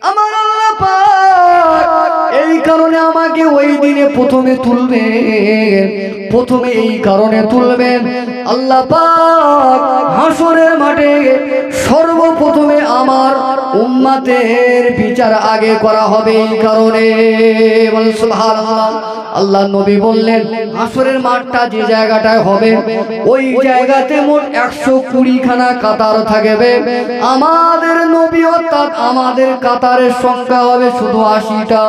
আমার আল্লাহ পাক এই কারণে আমাকে ওই দিনে প্রথমে তুলবেন, প্রথমে এই কারণে তুলবেন। আল্লাহ পাক হাসরের মাঠে সর্বপ্রথমে আমার উম্মতের বিচার আগে করা হবে এই কারণে। বলেন সুবহানাল্লাহ। আল্লাহ নবী বললেন, হাসরের মাঠটা যে জায়গাটায় হবে, ওই জায়গাতে মোট 120 খানা কাতার থাকবে। আমাদের নবী অর্থাৎ আমাদের কাতারের সংখ্যা হবে শুধু 80টা।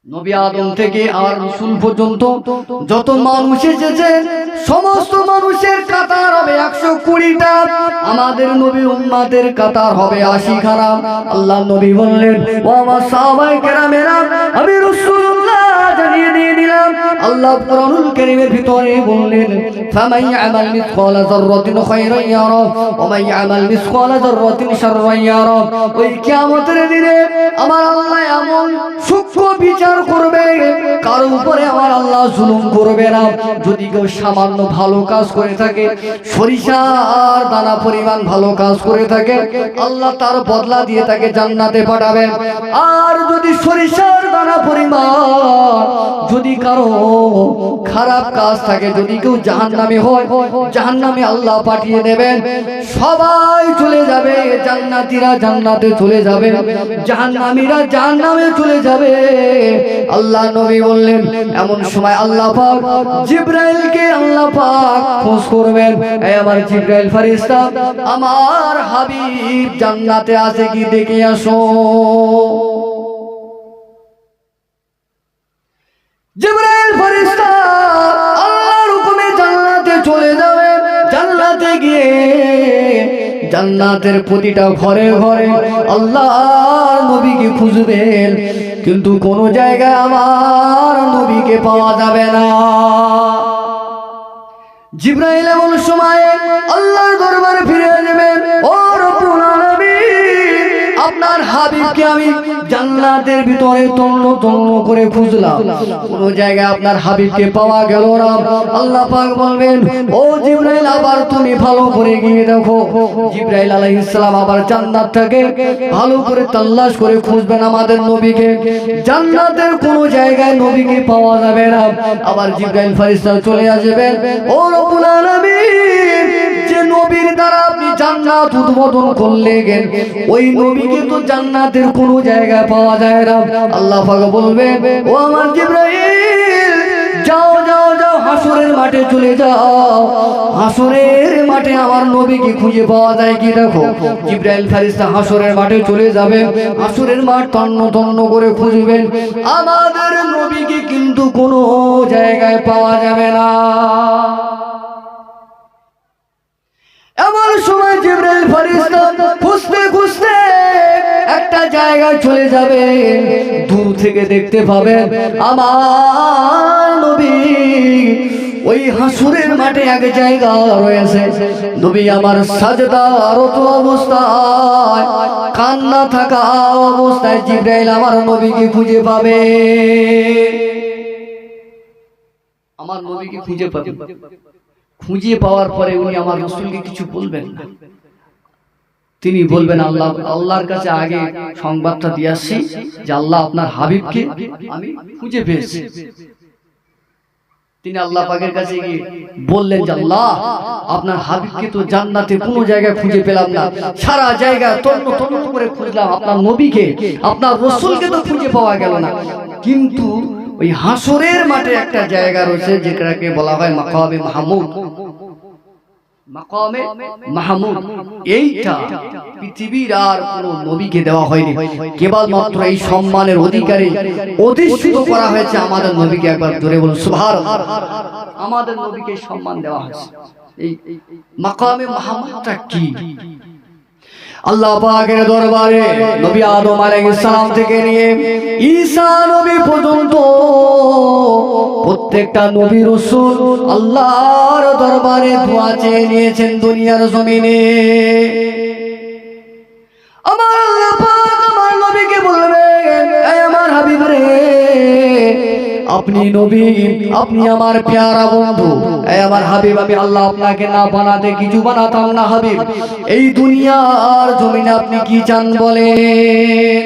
নবী আদম থেকে আর রাসূল পর্যন্ত যত মানুষ এসেছে, সমস্ত মানুষের কাতার হবে 120টা। আমাদের নবী উম্মতের কাতার হবে 80 খানা। আল্লাহ নবী বললেন, ও আমার সাহাবায়ে কেরামেরা, আমি রাসূলুল্লাহ জানিয়ে দিয়ে দিলাম। আল্লাহ কোরআনুল কারীমের ভিতরে বললেন, ফামান ইয়ামাল মিসকালা যাররাতিন খায়রান ইয়ারা ওয়া মান ইয়ামাল মিসকালা যাররাতিন শাররান ইয়ারা। ওই কিয়ামতের দিনে আমার আল্লাহ এমন সূক্ষ্ম বিচার করবে, কার উপরে আমার আল্লাহ আল্লাহ জুলুম করবে না। যদি কেউ সামান্য ভালো কাজ করে থাকে, সরিষার দানা পরিমাণ ভালো কাজ করে থাকে, আল্লাহ তার বদলা দিয়ে তাকে জান্নাতে পাঠাবেন। আর যদি সরিষার দানা পরিমাণ যদি কারো খারাপ কাজ থাকে, যদি কেউ জাহান্নামী হয়, জাহান্নামে আল্লাহ পাঠিয়ে দেবেন। সবাই চলে যাবে, জান্নাতীরা জান্নাতে চলে যাবে, জাহান্নামীরা জাহান্নামে চলে যাবে। আল্লাহ নবী বললেন, এমন সময় আল্লাহ পাক জিবরাইলকে আল্লাহ পাক খোঁজ করবেন, এই আমার জিবরাইল ফেরেশতা, আমার হাবিব জান্নাতে আছে কি দেখে আসো। জিবরাইল ফেরেশতা আল্লাহর হুকুমে জান্নাতে চলে যাবে। জান্নাতে গিয়ে জান্নাতের প্রতিটা ঘরে ঘরে আল্লাহর নবীকে খুঁজবেন, কিন্তু কোন জায়গায় আমার নবীকে পাওয়া যাবে না। জিবরাইল এমন সময় আল্লাহর দরবারে ফিরে আসবেন, ও রব্বুল আলামিন, আপনার হাবিবকে আমি জান্নাতের ভিতরে তন্ন তন্ন করে খুঁজলাম, কোন জায়গায় আপনার হাবিবকে পাওয়া গেল না। আল্লাহ পাক বলবেন, ও জিবরাইল, আবার তুমি ভালো করে গিয়ে দেখো। জিবরাইল আলাইহিস সালাম আবার জান্নাতটাকে ভালো করে তালাশ করে খুঁজবেন আমাদের নবীকে, জান্নাতের কোন জায়গায় নবীকে পাওয়া যাবে না। আবার জিবরাইল ফেরেশতা চলে আসবেন, ও রব্বুল আলামিন, যে নবীর দ্বারা আপনি জান্নাত উদ্বোধন করলেন, ওই নবীকে তো জান্নাতের কোন জায়গায় পাওয়া যায় না। আল্লাহ পাক বলবেন, ও আমার জিবরাইল, যাও যাও যাও, হাসরের মাঠে চলে যাও, হাসরের মাঠে আমার নবীকে খুঁজে পাওয়া যায় কি দেখো। জিবরাইল ফেরেশতা হাসরের মাঠে চলে যাবে, হাসরের মাঠ তন্ন তন্ন করে খুঁজবেন, আমাদের নবীকে কিন্তু কোনো জায়গায় পাওয়া যাবে না। এমন সময় জিবরাইল ফেরেশতা খুঁজতে খুঁজতে একটা জায়গায় চলে যাবে, দূর থেকে দেখতে পাবেন আমার নবী ওই হাসরের মাঠে এক জায়গা রয়েছে। নবী আমার সাজদারত অবস্থায়, কান্না থাকা অবস্থায় জিবরাইল আমার নবীকে খুঁজে পাবে, আমার নবীকে খুঁজে পাবে। খুঁজে পাওয়ার পরে উনি আমার রাসূলকে কিছু বলবেন না, তিনি বলবেন, আল্লাহ আল্লাহর কাছে আগে সংবাদটা দিয়ে আসছি যে আল্লাহ আপনার হাবিবকে আমি খুঁজে পেয়েছি। তিনি আল্লাহ পাকের কাছে গিয়ে বললেন যে আল্লাহ, আপনার হাবিবকে তো জান্নাতে কোনো জায়গায় খুঁজে পেলাম না, সারা জায়গা তন্ন তন্ন করে খুঁজলাম, আপনার নবীকে আপনার রাসূলকে তো খুঁজে পাওয়া গেল না, কিন্তু ওই হাসরের মাঠে একটা জায়গা রয়েছে যেটাকে বলা হয় মাকামে মাহমুদ। মাকামে মাহমুদ এইটা পৃথিবীর আর কোনো নবীকে দেওয়া হয়নি, কেবলমাত্র এই সম্মানের অধিকারী অধিষ্ঠিত করা হয়েছে আমাদের নবীকে। একবার জোরে বলুন সুবহানাল্লাহ। আমাদের নবীকে সম্মান দেওয়া হয়েছে। এই মাকামে মাহমুদটা কি? আল্লাহ পাকের দরবারে নবী আদম আলাইহিস সালাম থেকে নিয়ে ঈসা নবী পর্যন্ত প্রত্যেকটা নবী রাসূল আল্লাহর দরবারে দোয়া চেয়ে নিয়েছেন দুনিয়ার জমিনে। আমার আল্লাহ পাক আমার নবীকে বলবেন, এই আমার হাবিব রে, আপনি নবী, আপনি আমার প্যারা বন্ধু, এই আমার হাবিব, আমি আল্লাহ আপনাকে না বানাতে কিছু বানাতাম না হাবিব, এই দুনিয়ার জমিনে আপনি কি চান বলেন?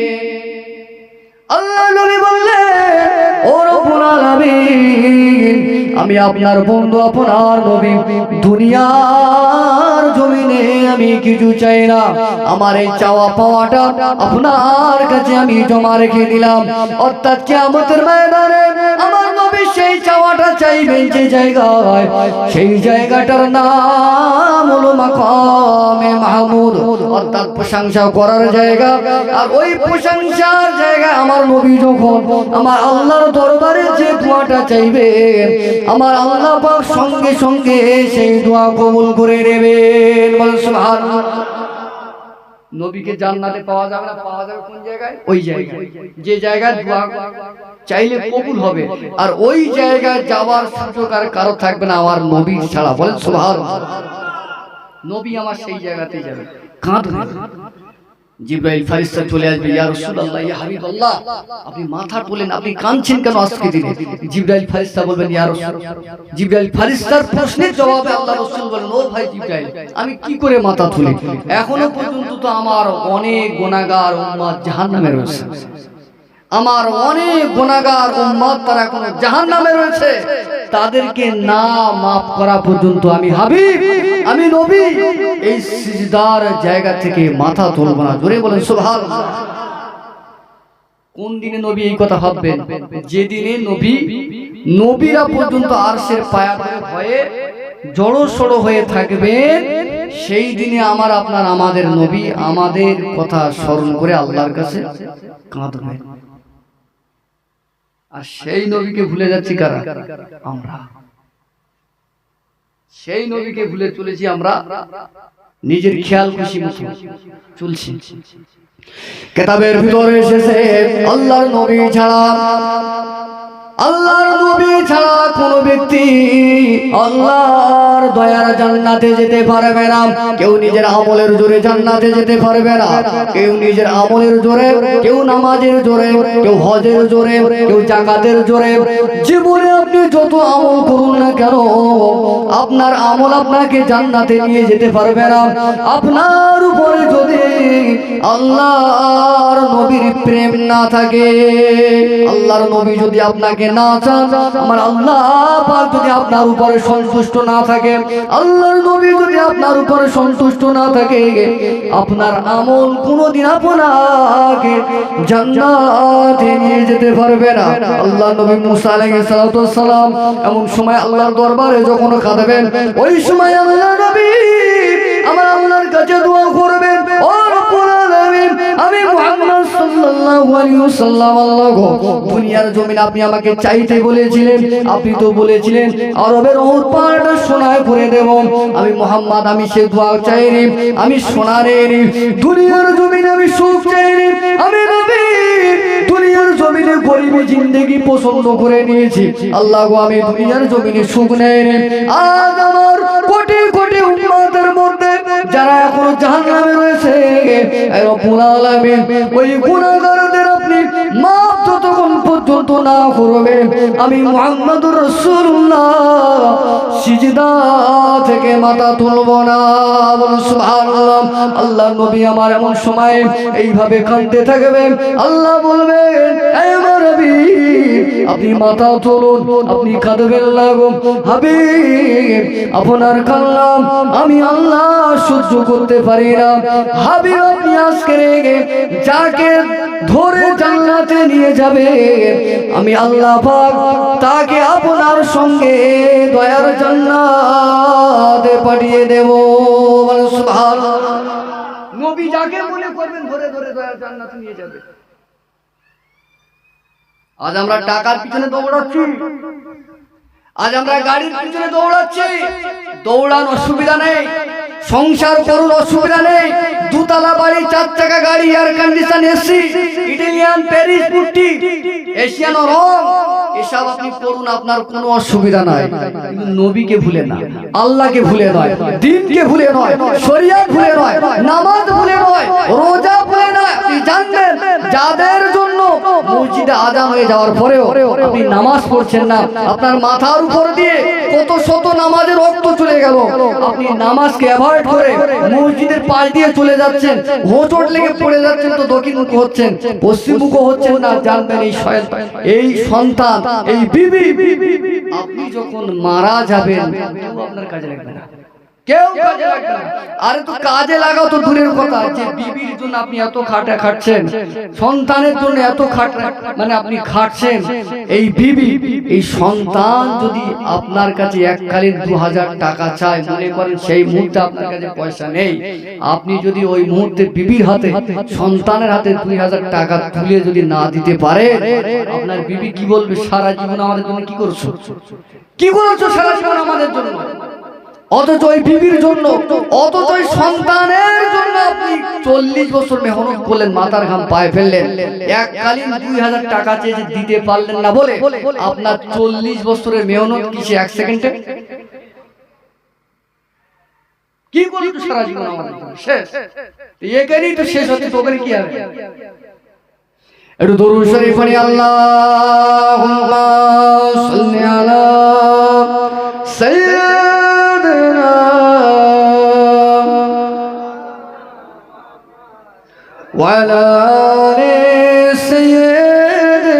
আল্লাহ নবী বললেন, ও রব্বুল আলামিন, আমি আপনার বন্ধু, আপনার নবী, দুনিয়ার জমিনে আমি কিছু চাই না, আমার এই চাওয়া পাওয়াটা আপনার কাছে আমি জমা রেখে দিলাম, অর্থাৎ কিয়ামতের ময়দানে আমার নবী সেই চাওয়াটা চাইবেন যে জায়গায়, সেই জায়গাটার নাম হলো মাকামে মাহমুদ, অর্থাৎ প্রশংসা করার জায়গা। আর ওই প্রশংসার জায়গায় আমার নবী যখন আমার আল্লাহর দরবারে যে দোয়াটা চাইবে, আমার আল্লাহ পাক সঙ্গে সঙ্গে সেই দোয়া কবুল করে নেবেন। বলেন সুবহানাল্লাহ। নবীকে জান্নাতে পাওয়া যাবে না, পাওয়া যাবে কোন জায়গায়? ওই জায়গায় যে জায়গায় দোয়া চাইলে কবুল হবে, আর ওই জায়গায় যাওয়ার সুযোগ আর কারো থাকবে না আমার নবী ছাড়া। বলেন সুবহানাল্লাহ। নবী আমার সেই জায়গাতে যাবে, কাঁদবে, জিবরাইল ফেরেশতা চলে আসবে, ইয়া রাসূলুল্লাহ, ইয়া হাবিবাল্লাহ, আপনি মাথা তোলেন, আপনি কাঁদছেন কেন আজকে দিনে? জিবরাইল ফেরেশতা বলবেন, ইয়া রাসূল, জিবরাইল ফেরেশতার প্রশ্নের জবাবে আল্লাহ রাসূল বলেন, ও ভাই জিবরাইল, আমি কি করে মাথা তুলি? এখনো পর্যন্ত তো আমার অনেক গুনাহগার উম্মত জাহান্নামে রয়েছে, আমার অনেক গুনাহগার উম্মত তারা এখনো জাহান্নামে রয়েছে, তাদেরকে না মাফ করা পর্যন্ত আমি হাবিব, আমি নবী এই সিজদার জায়গা থেকে মাথা তুলব না। জোরে বলেন সুবহানাল্লাহ। কোন দিনে নবী এই কথা ভাববেন? যেদিনে নবীরা পর্যন্ত আরশের পায়া ভয়ে জড়সড় হয়ে থাকবেন, সেই দিনে আমাদের নবী আমাদের কথা স্মরণ করে আল্লাহর কাছে কাঁদবেন। আর সেই নবীকে ভুলে যাচ্ছি কারা? আমরা। সেই নবীকে ভুলে চলেছি আমরা, নিজের খেয়াল খুশি মতো চলছি। কিতাবের ভিতরে এসেছে আল্লাহর নবী ছাড়া কোন ব্যক্তি আল্লাহর দয়ার জান্নাতে যেতে পারবে না। কেউ নিজের আমলের জোরে জান্নাতে যেতে পারবে না, কেউ নিজের আমলের জোরে, কেউ নামাজের জোরে, কেউ হজের জোরে, কেউ যাকাতের জোরে। জীবনে আপনি যত আমল করুন না কেন, আপনার আমল আপনাকে জান্নাতে নিয়ে যেতে পারবে না। আপনার উপরে যদি আল্লাহর নবীর প্রেম না থাকে, আল্লাহর নবী যদি আপনাকে না চান, আমার আল্লাহ পাক যদি আপনার উপরে সন্তুষ্ট না থাকে, আল্লাহর নবী যদি আপনার উপরে সন্তুষ্ট না থাকে, আপনার আমল কোনোদিন আপনাকে জান্নাতে নিয়ে যেতে পারবে না। আল্লাহর নবী মুসা আলাইহিস সালাম এমন সময় আল্লাহর দরবারে যখন কাঁদবেন, ওই সময় আল্লাহর নবী আমার আল্লাহর কাছে দোয়া করবেন, ও রব্বুল আলামিন, আমি মুহাম্মদ সাল্লাল্লাহু আলাইহি ওয়াসাল্লাম, আল্লাহ গো, দুনিয়ার জমিন আপনি আমাকে চাইতে বলেছিলেন, আপনি তো বলেছিলেন আরবের উট পাহাড়টা সোনায় করে দেব। আমি মুহাম্মদ, আমি সে দোয়া চাইনি, আমি সোনা নেইনি। দুনিয়ার জমিনে আমি সুখ চাইনি, আমি নবী দুনিয়ার জমিনে গরিবী জিন্দেগি পছন্দ করে নিয়েছি। আল্লাহ গো, আমি দুনিয়ার জমিনে সুখ নেইনি। আজ আমার কোটি কোটি উম্মতের মধ্যে যারা এখনো জাহান্নামে রয়েছে, রব্বুল আলামিন ওই গুনাহগারদের আপনি মাফ যতক্ষণ পর্যন্ত না করবেন, আমি মুহাম্মদুর রাসূলুল্লাহ সিজদা থেকে মাথা তুলব না। বলুন সুবহানাল্লাহ। আল্লাহ নবী আমার এমন সময় এইভাবে কাঁদতে থাকবেন, আল্লাহ বলবেন, হে আমার হাবিব, আপনি মাথা তুলুন, আপনি কাঁদবেন না গো হাবিব, আপনার কান্না আমি আল্লাহ সহ্য করতে পারি না। হাবিব, আপনি আজকে যাকে ধরে জান্নাতে নিয়ে যাবে, আমি আল্লাহ পাক তাকে আপনার সঙ্গে দয়ার জান্নাতে পাঠিয়ে দেব। বলেন সুবহানাল্লাহ। নবী যাকে মনে করবেন ধরে ধরে দয়ার জান্নাতে নিয়ে যাবে। আজ আমরা টাকার পিছনে দৌড়াচ্ছি, আজ আমরা গাড়ির পিছনে দৌড়াচ্ছি। দৌড়ান, অসুবিধা নেই, সংসার করুন, অসুবিধা নেই। দুতলা বাড়ি, 4 চাকা গাড়ি, air condition, AC, Italian, Paris putty, Asian রং, এসব আপনি করুন, আপনার কোনো অসুবিধা নাই। কিন্তু নবীকে ভুলে না, আল্লাহকে ভুলে নয়, দ্বীনকে ভুলে নয়, শরিয়ত ভুলে নয়, নামাজ ভুলে নয়, রোজা ভুলে নয়। আপনি জানবেন যাদের জন্য মসজিদে আজান হয়ে যাওয়ার পরেও আপনি নামাজ পড়ছেন না, আপনার মাথার উপর দিয়ে কত শত নামাজের রক্ত চলে গেল, আপনি নামাজকে অ্যাভয়েড করে মসজিদের পাশ দিয়ে চলে যাচ্ছেন, হোঁচট লেগে পড়ে যাচ্ছেন, তো দক্ষিণমুখী হচ্ছেন, পশ্চিমমুখী হচ্ছেন না। জানবেন এই সন্তান, এই বিবি, আপনি যখন মারা যাবেন কেউ আপনার কাজে লাগবে না, কেউ কাজে লাগবে না। আরে তো কাজে লাগাও তো দূরের কথা, যে বিবির জন্য আপনি এত খাটা খাটছেন, সন্তানের জন্য এত মানে আপনি খাটছেন, এই বিবি, এই সন্তান যদি আপনার কাছে এককালীন 2000 টাকা চায়, মনে করেন সেই মুহূর্তে আপনার কাছে পয়সা নেই, আপনি যদি ওই মুহূর্তে বিবির হাতে, সন্তানের হাতে 2000 টাকা তুলে যদি না দিতে পারে, আপনার বিবি কি বলবে? সারা জীবন আমাদের জন্য কি করছো, কি করেছো সারা জীবন আমাদের জন্য? অথচ ওই বিবির জন্য, অথচ ওই সন্তানের জন্য আপনি 40 বছর মেহনত করলেন, মাথার ঘাম পায়ে ফেললেন, এককালীন 2000 টাকা চেয়ে দিতে পারলেন না বলে আপনার 40 বছরের মেহনত কিসে 1 সেকেন্ডে? কি করবি সারা জীবন আমাদের জন্য শেষ, এখানেই তো শেষ হচ্ছে, তোকে কি হবে? একটু দরুদ শরীফ পড়ি, আল্লাহুম্মা সাল্লি আলা সাইয়্যিদিনা ওয়া আলা আলি সাইয়্যিদিনা।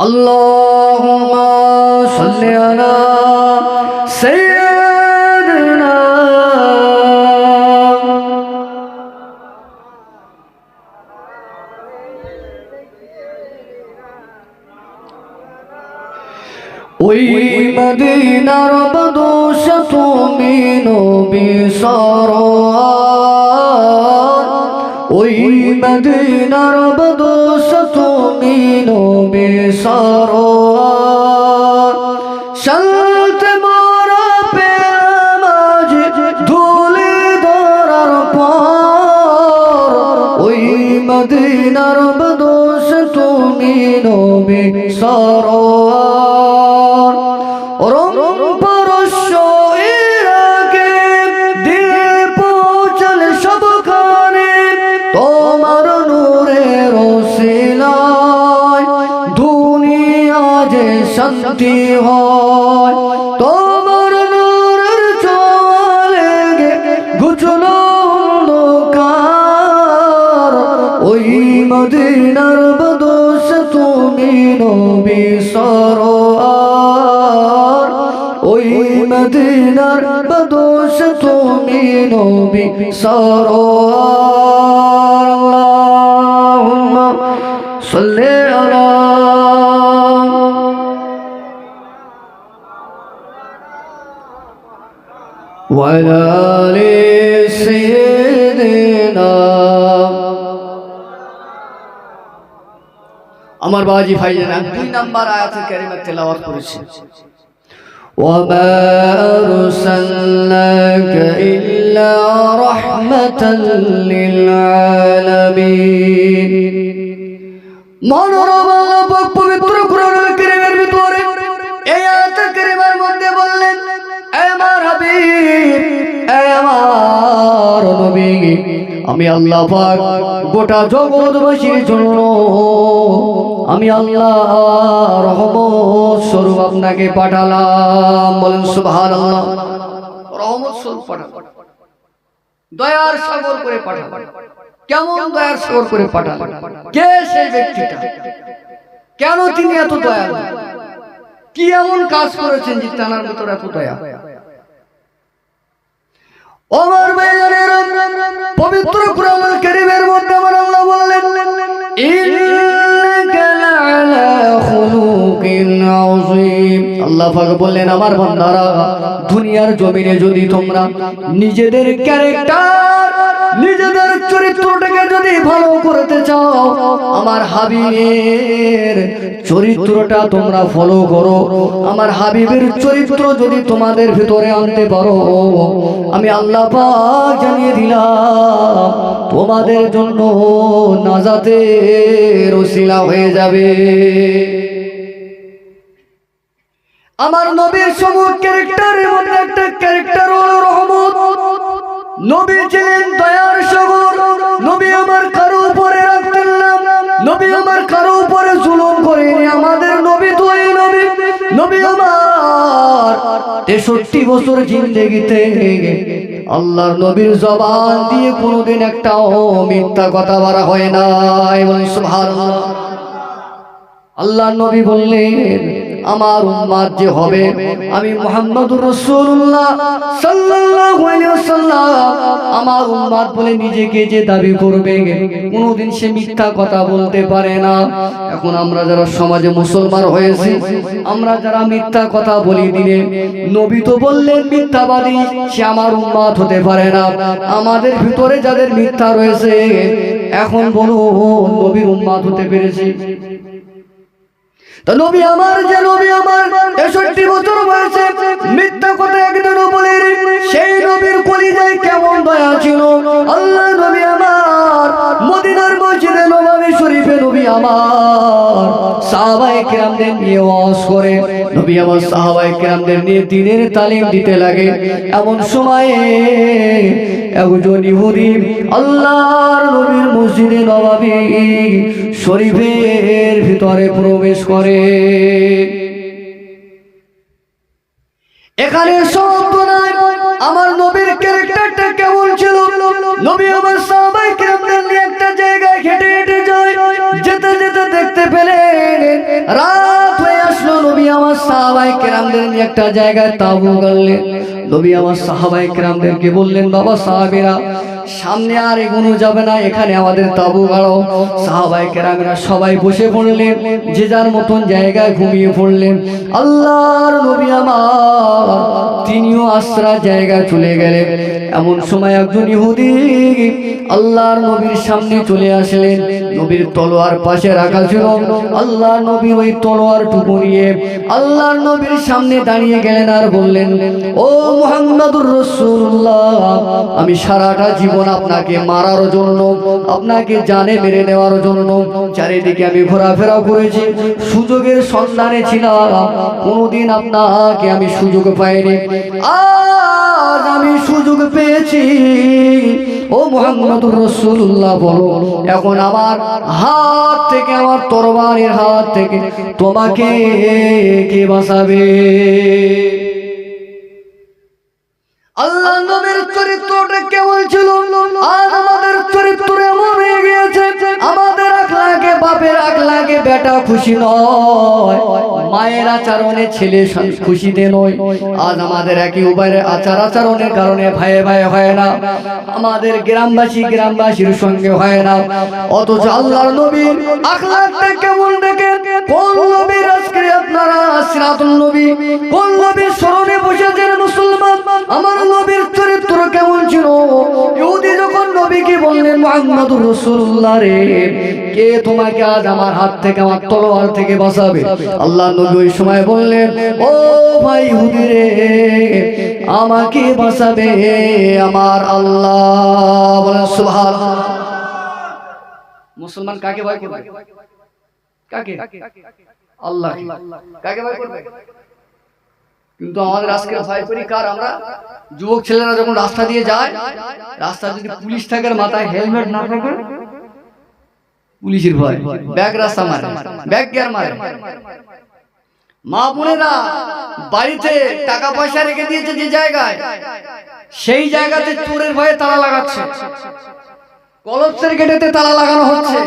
আল্লাহুম্মা সাল্লি আলা সাইয়্যিদিনা ওই মদিনার বদোশ তুমি নবী সরওয়ার, ওই মদিনার বদোশ তুমি নবী সরওয়ার। শান্তি মোরা পেলাম আজ ধুলি ধরার পর, ওই মদিনার বদোশ তুমি নবী সরওয়ার। রং পরশ ইরাকে দিয়ে পৌঁছল সবখানে, তোমার নূরের ওসিলায় দুনিয়া যে শান্তি হয়। তোমার নূরের ছোঁয়া ঘুচলো অন্ধকার, ওই মদিনার বদোশ তুমি নবী সরওয়ার, ওই মদিনার বদোশ তুমি নবী সরওয়ার। আল্লাহুম্মা সাল্লি আলা ওয়া আলা আলি সাইয়্যিদিনা। আমার বাবাজি ভাইজান 2 নাম্বার আয়াতুল কারিমা তেলাওয়াত করেছে। وما أرسلناك إلا رحمة للعالمين। মনোরম আল্লাহ পাক পবিত্র কোরআনুল কারীমের ভিতরে এই আয়াতুল কারীমার মধ্যে বললেন, হে আমার হাবিব, হে আমার নবী, আমি আল্লাহ পাক গোটা জগৎবাসীর জন্য আমি আল্লাহ রহমত স্বরূপ আপনাকে পাঠালাম। বলেন সুবহানাল্লাহ। রহমত স্বরূপ পাঠালাম, দয়ার সাগর করে পাঠালাম। কেমন দয়ার সাগর করে পাঠালাম? কে সেই ব্যক্তিটা? কেন তিনি এত দয়ালু? কি এমন কাজ করেছেন যে তার ভিতরে এত দয়া? ওমর ভাইয়ের পবিত্র কোরআনুল কারীমের মধ্যে আমার আল্লাহ বললেন, ইন্নাকা লাআলা খুলুকিন আযীম। আল্লাহ পাক বললেন, আমার বান্দারা, দুনিয়ার জমিনে যদি তোমরা নিজেদের ক্যারেক্টার, নিজেদের চরিত্রটাকে যদি ভালো করতে চাও, আমার হাবিবের চরিত্রটা তোমরা ফলো করো। আমার হাবিবের চরিত্র যদি তোমাদের ভিতরে আনতে পারো, আমি আল্লাহ পাক জানিয়ে দিলাম তোমাদের জন্য নাজাতের ওসিলা হয়ে যাবে। আমার নবীর সমূহ ক্যারেক্টারের মধ্যে একটা ক্যারেক্টার হলো রহমত। নবী ছিলেন দয়ার সাগর। নবী আমার কারো উপরে রাখতেন না, নবী আমার কারো উপরে জুলুম করেনি। আমাদের নবী তো এই নবী, নবী আমার 63 বছর জিন্দেগিতে আল্লাহর নবীর জবান দিয়ে কোনোদিন একটা মিথ্যা কথা বলা হয় নাই। বলেন সুবহানাল্লাহ। আল্লাহর নবী বললেন, আমার উম্মত যে হবে, আমি মুহাম্মদুর রাসূলুল্লাহ সাল্লাল্লাহু আলাইহি ওয়াসাল্লাম, আমার উম্মত বলে নিজেকে যে দাবি করবে, কোনোদিন সে মিথ্যা কথা বলতে পারে না। এখন আমরা যারা সমাজে মুসলমান হয়েছি, আমরা যারা মিথ্যা কথা বলি দিনে, নবী তো বললেন মিথ্যাবাদী, সে আমার উম্মত হতে পারে না। আমাদের ভিতরে যাদের মিথ্যা রয়েছে, এখন বলুন নবীর উম্মত হতে পেরেছি? তো নবী আমার, যে নবী আমার 63 বছর বয়সে মিথ্যা কথা একদিনও বলেনি, সেই নবীর কলিজায় কেমন দয়া ছিল। আল্লাহ নবী আমার মদিনার মসজিদে নববী শরীফে নবী আমার সাহাবায়ে কেরামদের নিয়ে ওয়াজ করে, নবী আমার সাহাবায়ে কেরামদের নিয়ে দ্বীনের তালিম দিতে লাগে। এমন সময়ে একজন ইহুদি আল্লাহর নবীর মসজিদে নববী শরীফের ভিতরে প্রবেশ করে। এখানে শব্দ নাই, আমার নবীর ক্যারেক্টারটা কেমন ছিল। নবী আমার সাহাবায়ে কেরামদের নিয়ে একটা জায়গায় হেঁটে হেঁটে যায়, যেতে যেতে দেখতে পেলেন রাত হয়ে আসলো। নবী আমার সাহাবায়ে কেরামদের নিয়ে একটা জায়গায় তাঁবু গাড়লেন। নবী আমার সাহাবায়ে কেরামদেরকে বললেন, বাবা সাহাবীরা, সামনে আর এগোনো যাবে না, এখানে আমাদের তাঁবু গাড়ো। সাহাবায়ে কেরামরা সবাই বসে পড়লেন, যে যার মতন জায়গায় ঘুমিয়ে পড়লেন। আল্লাহর নবী আমার তিনিও আশ্রা জায়গায় চলে গেলেন। এমন সময় একজন ইহুদি আল্লাহর নবীর সামনে চলে আসলেন। নবীর তলোয়ার পাশে রাখা ছিল। আল্লাহর নবী ওই তলোয়ার টুকু নিয়ে আল্লাহর নবীর সামনে দাঁড়িয়ে গেলেন আর বললেন, ও মুহাম্মাদুর রাসূলুল্লাহ, আমি সারাটা জীবন আপনাকে মারার জন্য, আপনাকে জানে মেরে নেওয়ার জন্য চারিদিকে আমি ঘোরাফেরা করেছি, সুযোগের সন্ধানে ছিলাম, কোনোদিন আপনাকে আমি সুযোগ পাইনি। আজ আমি সুযোগ পেয়েছি। ও মুহাম্মাদুর রাসূলুল্লাহ, বলো এখন আমার হাত থেকে, আমার তরবারির হাত থেকে তোমাকে কে বাঁচাবে? আল্লাহ নবীর চরিত্রটা কেমন ছিল আর আমাদের চরিত্র এমন হয়ে গিয়েছে। আমাদের আখলাকে, বাপের আখলাকে বেটা খুশি নয়, মায়ের আচরণে ছেলে খুশিতে নয়। আজ আমাদের একই উপায়ের আচার আচরণের কারণে ভাইয়ে ভাইয়ে হয় না, আমাদের গ্রামবাসীর সঙ্গে হয় না। অথচ আল্লাহর নবীর আখলাকটা কেমন দেখেন। কোন নবীর আজকে আপনারা সিরাতুল নবী, কোন নবীর স্মরণে বসেছেন মুসলমান? আমার নবীর চরিত্র কেমন ছিল? ইহুদি যখন নবীকে বললেন, মুহাম্মাদুর রাসূলুল্লাহ রে, কে তোমাকে আজ আমার হাত থেকে, আমার তলোয়ার থেকে বাঁচাবে? আল্লাহ নবী ওই সময় বললেন, ও ভাই ইহুদি রে, আমাকে বাঁচাবে আমার আল্লাহ। বলেন সুবহানাল্লাহ। মুসলমান কাকে ভয় করবে? কাকে? আল্লাহ। কাকে ভয় করবে? কিন্তু আমাদের আজকে ভয় করি কার? আমরা যুবক ছেলেরা যখন রাস্তা দিয়ে যায়, রাস্তা যদি পুলিশ থাকে, মাথায় হেলমেট না থাকে, পুলিশের ভয়, ব্যাগ রাস্তা মারে, ব্যাগ গিয়ার মারে। মা বোনেরা বাড়িতে টাকা পয়সা রেখে দিয়েছে যে জায়গায়, সেই জায়গাতে চোরের ভয়ে তালা লাগাচ্ছে, কলপসের গেটেতে তালা লাগানো হচ্ছে,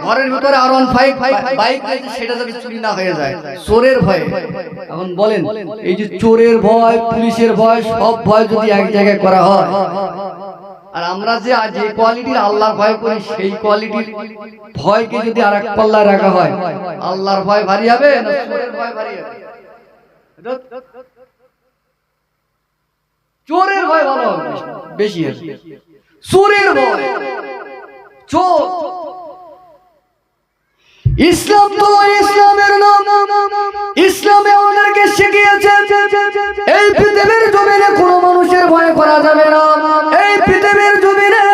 ঘরের ভিতরে R15 বাইক আছে, সেটা যদি চুরি না হয়ে যায়, চোরের ভয়ে। এখন বলেন, এই যে চোরের ভয়, পুলিশের ভয়, সব ভয় যদি এক জায়গায় করা হয়, আর আমরা যে কোয়ালিটির আল্লাহর ভয় করি, সেই কোয়ালিটির ভয়কে যদি আর এক পাল্লায় রাখা হয়, আল্লাহর ভয় ভারী হবে না চোরের ভয় ভারী হবে? চোরের ভয় ভালো হবে, বেশি হবে চোরের ভয়। চোর ইসলাম তো ইসলামের নাম, ইসলামে আমাদেরকে শিখিয়েছে এই পৃথিবীর জমিনে কোনো মানুষের ভয় করা যাবে না। এই পৃথিবীর জমিনে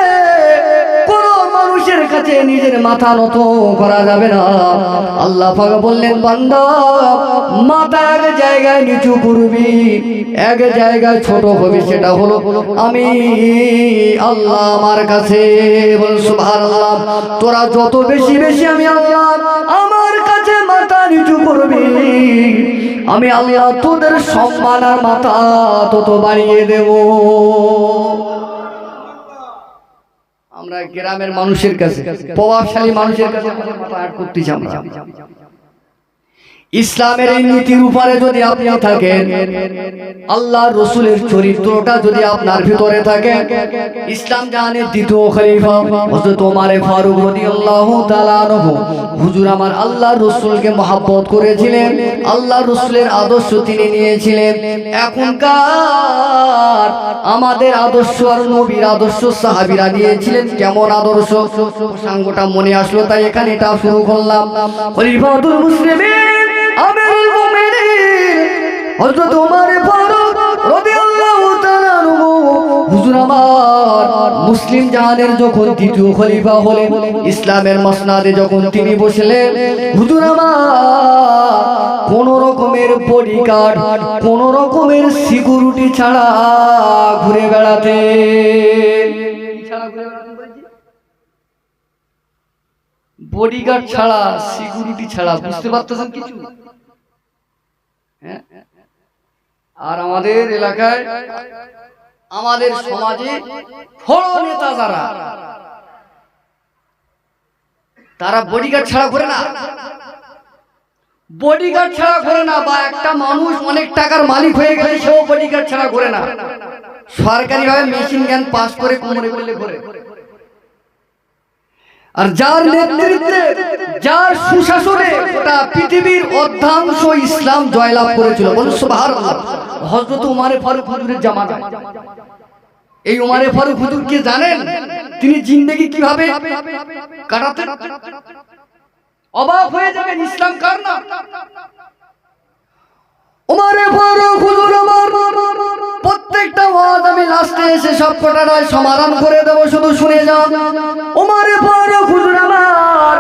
কোনো মানুষের কাছে নিজের মাথা নত করা যাবে না। আল্লাহ পাক বললেন, বান্দা মাথা এক জায়গায় নিচু করবি, এক জায়গায় ছোট হবি, সেটা হলো আমি আল্লাহ আমার কাছে। বল সুবহানাল্লাহ। তোরা যত বেশি বেশি আমি আল্লাহ আমার কাছে মাথা নিচু করবি, আমি আল্লাহ তোদের সম্মান আর মাথা তত বাড়িয়ে দেব। আমরা গ্রামের মানুষের কাছে, প্রভাবশালী মানুষের কাছে মাথা আট করতেছি আমরা। ইসলামের এই নীতির উপরে যদি আপনি থাকেন, আল্লাহর রাসূলের চরিত্রটা যদি আপনার ভিতরে থাকে, ইসলাম জাহানের দ্বিতীয় খলিফা হযরত ওমর ফারুক রাদিয়াল্লাহু তাআলা আনহু, হুজুর আমার আল্লাহর রাসূলকে মহব্বত করেছিলেন, আল্লাহর রাসূলের আদর্শ তিনি নিয়েছিলেন। এখনকার আমাদের আদর্শ আর নবীর আদর্শ সাহাবীরা নিয়েছিলেন কেমন আদর্শ, প্রসঙ্গটা মনে আসলো তাই এখানে এটা শুরু করলাম। খলিফাতুল মুসলিমিন আমিরুল মুমিনিন হযরত ওমর ফারুক রাদিয়াল্লাহু তাআলা আনহু হুজুর আমার মুসলিম জাহানের যখন দ্বিতীয় খলিফা হলেন, ইসলামের মসনদে যখন তিনি বসলেন, হুজুর আমার কোন রকমের বডিগার্ড, কোন রকমের সিকিউরিটি ছাড়া ঘুরে বেড়াতেন। বডিগার্ড ছাড়া, সিকিউরিটি ছাড়া, বুঝতে পারতেছেন কিছু? আর আমাদের এলাকায়, আমাদের সমাজে বড় নেতা যারা, তারা বডিগার্ড ছাড়া করে না। বডিগার্ড ছাড়া করে না, বা একটা মানুষ অনেক টাকার মালিক হয়ে গেলে সেও বডিগার্ড ছাড়া করে না। সরকারি ভাবে মেশিন গান পাস করে কোমরে বললে করে। আর যার নেতৃত্বে, যার সুশাসনে গোটা পৃথিবীর অর্ধাংশ ইসলাম জয়লাভ করেছিল, বলুন সুবহানাল্লাহ, হযরত ওমর ফারুক হুজুরের জামানা। এই ওমর ফারুক হুজুর কে জানেন? তিনি জিন্দেগি কিভাবে কাটাতেন? অবাক হয়ে যাবেন, ইসলাম কার না। ওমর ফারুক হুজুর আমার প্রত্যেকটা ওয়াজ আমি লাস্টে এসে সব কটার সমাধান করে দেব, শুধু শুনে যান। ওমর ফারুক হুজুর আমার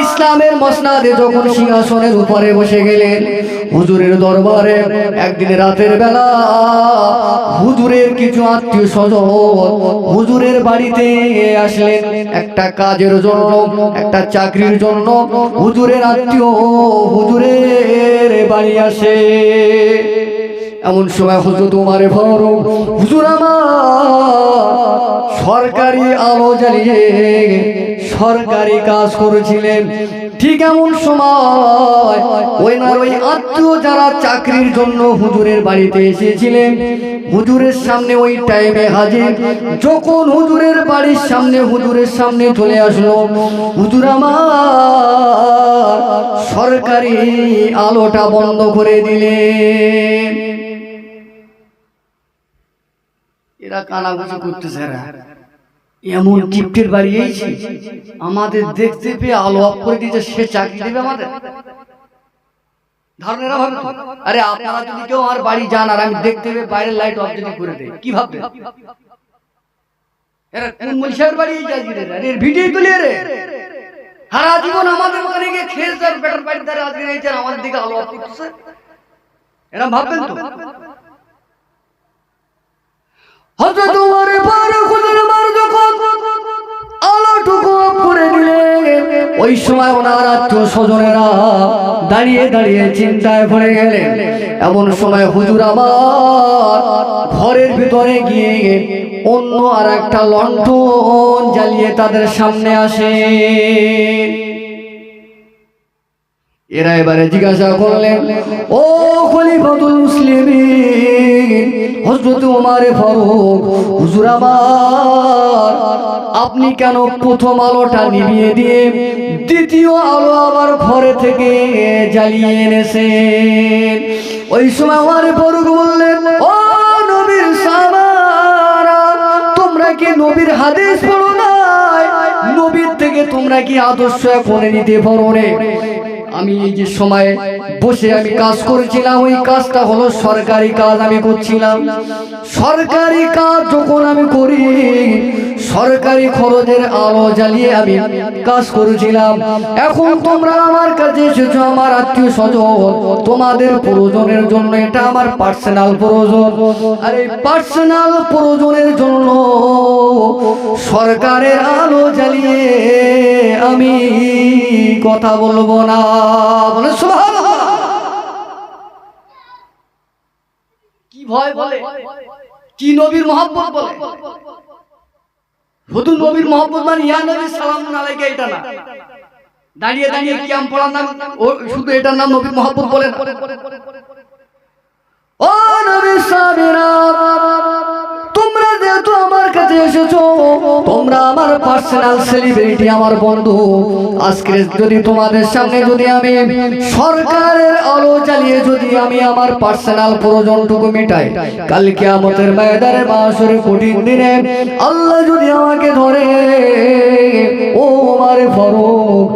ইসলামের মসনদে যখন সিংহাসনের উপরে বসে গেলেন, হুজুরের দরবারে একদিন রাতের বেলা হুজুরের কিছু আত্মীয় স্বজন হুজুরের বাড়িতে আসলেন একটা কাজের জন্য, একটা চাকরির জন্য। হুজুরের আত্মীয় হুজুরের বাড়ি আসে। এমন সময় হযরত ওমর ফারুক হুজুর আমার সরকারি আলো জ্বালিয়ে সরকারি কাজ করেছিলেন। ঠিক এমন সময় ওই আত্মীয় যারা চাকরির জন্য হুজুরের বাড়িতে এসেছিলেন, হুজুরের সামনে ওই টাইমে হাজির। যখন হুজুরের বাড়ির সামনে, হুজুরের সামনে চলে আসলো, হুজুর আমার সরকারি আলোটা বন্ধ করে দিলেন। এরা কানাঘুষি করতেছে, এমন গিফটের বাড়ি এসেছি, আমাদের দেখতে পেয়ে আলো অফ করে দিয়েছে, সে চাকরি দেবে আমাদের? ধারণা ভাবে, আরে আপনারা যদি কেউ আমার বাড়ি যান আর আমি দেখতে পেয়ে বাইরের লাইট অফ যদি করে দেয়, কি ভাববে? এরা কোন মনীষার বাড়ি এর ভিডিও তুলে রে সারা জীবন আমাদের ওখানে গিয়ে খেয়েছে আর পেটের বাড়ির ধারে আজকে নিয়েছে, আমাদের দিকে আলো অফ করতেছে। এরা ভাববেন তো। হযরত ওমর ফারুক হুজুর আমার যখন আলোটুকু অফ করে দিলেন, ওই সময় ওনার আত্মীয় স্বজনেরা দাঁড়িয়ে দাঁড়িয়ে চিন্তায় পড়ে গেলেন। এমন সময় হুজুর আমার ঘরের ভিতরে গিয়ে অন্য আর একটা লণ্ঠন জ্বালিয়ে তাদের সামনে আসে। এরা এবারে জিজ্ঞাসা করলেন, ও খলিফাতুল মুসলিমিন হযরত ওমর ফারুক হুজুর আমার, আপনি কেন প্রথম আলোটা নিভিয়ে দিয়ে দ্বিতীয় আলো আবার ঘরে থেকে জ্বালিয়ে এনেছেন? ওই সময় ওমর ফারুক বললেন, ও নবীর সাহাবারা, তোমরা কি নবীর হাদিস পড়ো নাই? নবীর থেকে তোমরা কি আদর্শ কোনে নিতে পারো রে? আমি এই যে সময় বসে আমি কাজ করেছিলাম, ওই কাজটা হলো সরকারি কাজ আমি করছিলাম। সরকারি কাজ যখন আমি করি, সরকারি খরচের আলো জ্বালিয়ে আমি কাজ করেছিলাম। এখন তোমরা আমার কাছে এসেছো, আমার আত্মীয় স্বজন, তোমাদের প্রয়োজনের জন্য, এটা আমার পার্সোনাল প্রয়োজন। আর এই পার্সোনাল প্রয়োজনের জন্য সরকারের আলো জ্বালিয়ে আমি কথা বলবো না। বলে সুবহানাল্লাহ। কি ভয় বলে, কি নবীর মহব্বত বলে। শুধু নবীর মহব্বত মানে ইয়া নবী সালামুন আলাইকা এটা না, দাঁড়িয়ে দাঁড়িয়ে কিয়াম পড়ার নাম শুধু এটার নাম নবীর মহব্বত বলে না। ও নবীর সাহাবীরা, তোমরা যেহেতু আমার কাছে এসেছো, তোমরা আমার পার্সোনাল সেলিব্রিটি, আমার বন্ধু। আজকে যদি তোমাদের সামনে যদি আমি সরকারের আলো জ্বালিয়ে যদি আমি আমার পার্সোনাল প্রয়োজনটুকু মিটাই, কাল কিয়ামতের ময়দানে মাশরে কঠিন দিনে আল্লাহ যদি আমাকে ধরে, ও ওমর ফারুক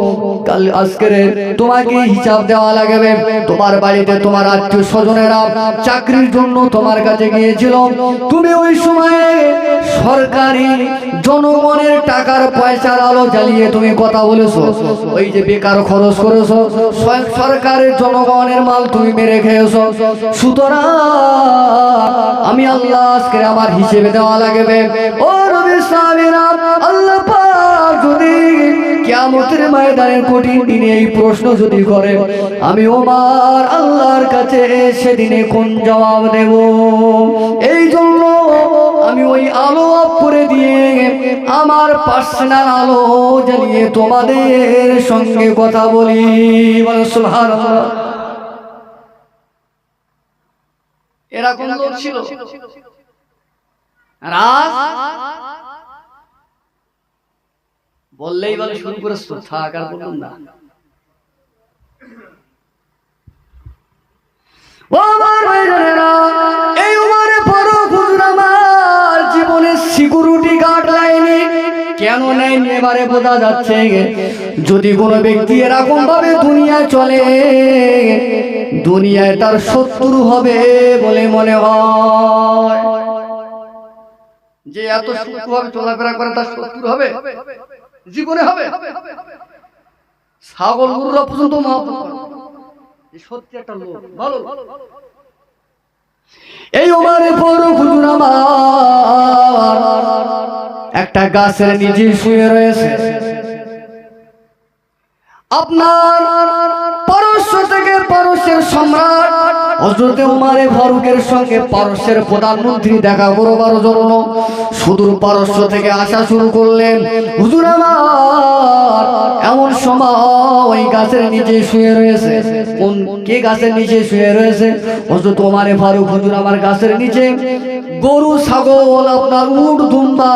কাল আজকের তোমাকে হিসাব দেওয়া লাগবে। তোমার বাড়িতে তোমার আত্মীয় স্বজনেরা চাকরির জন্য তোমার কাছে গিয়েছিল, তুমি ওই সময়ে সরকারি জনগণের টাকার পয়সার আলো জ্বালিয়ে তুমি কথা বলেছো, ওই যে বেকার খরচ করেছো, সরকারের জনগণের মাল তুমি মেরে খেয়েছো। সুতরাং আমি আল্লাহ আজকে আমার হিসেবে দেওয়া লাগবে। ও নবী সাহাবীরা, আল্লাহ পাক যদি কিয়ামতের ময়দানের কঠিন দিনে এই প্রশ্ন যদি করে, আমি ওমর আল্লাহর কাছে সেদিনে কোন জবাব দেব? এই জন্য আমি ওই আলো অফ করে দিয়ে আমার পার্সোনাল আলো জ্বালিয়ে তোমাদের সঙ্গে কথা বলি। সুবহানাল্লাহ। এরকম লোক ছিল রাজ বললেই বলে শুরু করেছ, থাক আর বলুন না। এই উমরে ফারুক হুজুর আমার জীবনে সিকিউরিটি গার্ড লাইনে কেন নেয়নি এবারে বোঝা যাচ্ছে। যদি কোনো ব্যক্তি এরকম ভাবে দুনিয়া চলে, দুনিয়ায় তার শত্রু হবে বলে মনে হয়। যে এত সূক্ষ্মভাবে চলাফেরা করে তার শত্রু হবে, জীবনে হবে। ছাগল গরুরা পর্যন্ত সত্যি একটা লোক ভালো। এই ওমরে ফারুক হুজুর আমার একটা গাছের নিচে শুয়ে রয়েছে। আপনার পারস্য থেকে পারস্যের সম্রাট হযরত ওমরে ফারুকের সঙ্গে পারস্যের প্রধানমন্ত্রী দেখা করবার জন্য সুদূর পারস্য থেকে আসা শুরু করলেন। হুজুর আমার এমন সময় ওই গাছের নিচে শুয়ে রয়েছে। কোন কে গাছের নিচে শুয়ে রয়েছে? হযরত ওমরে ফারুক হুজুর আমার গাছের নিচে গরু ছাগল আপনার উট দুম্বা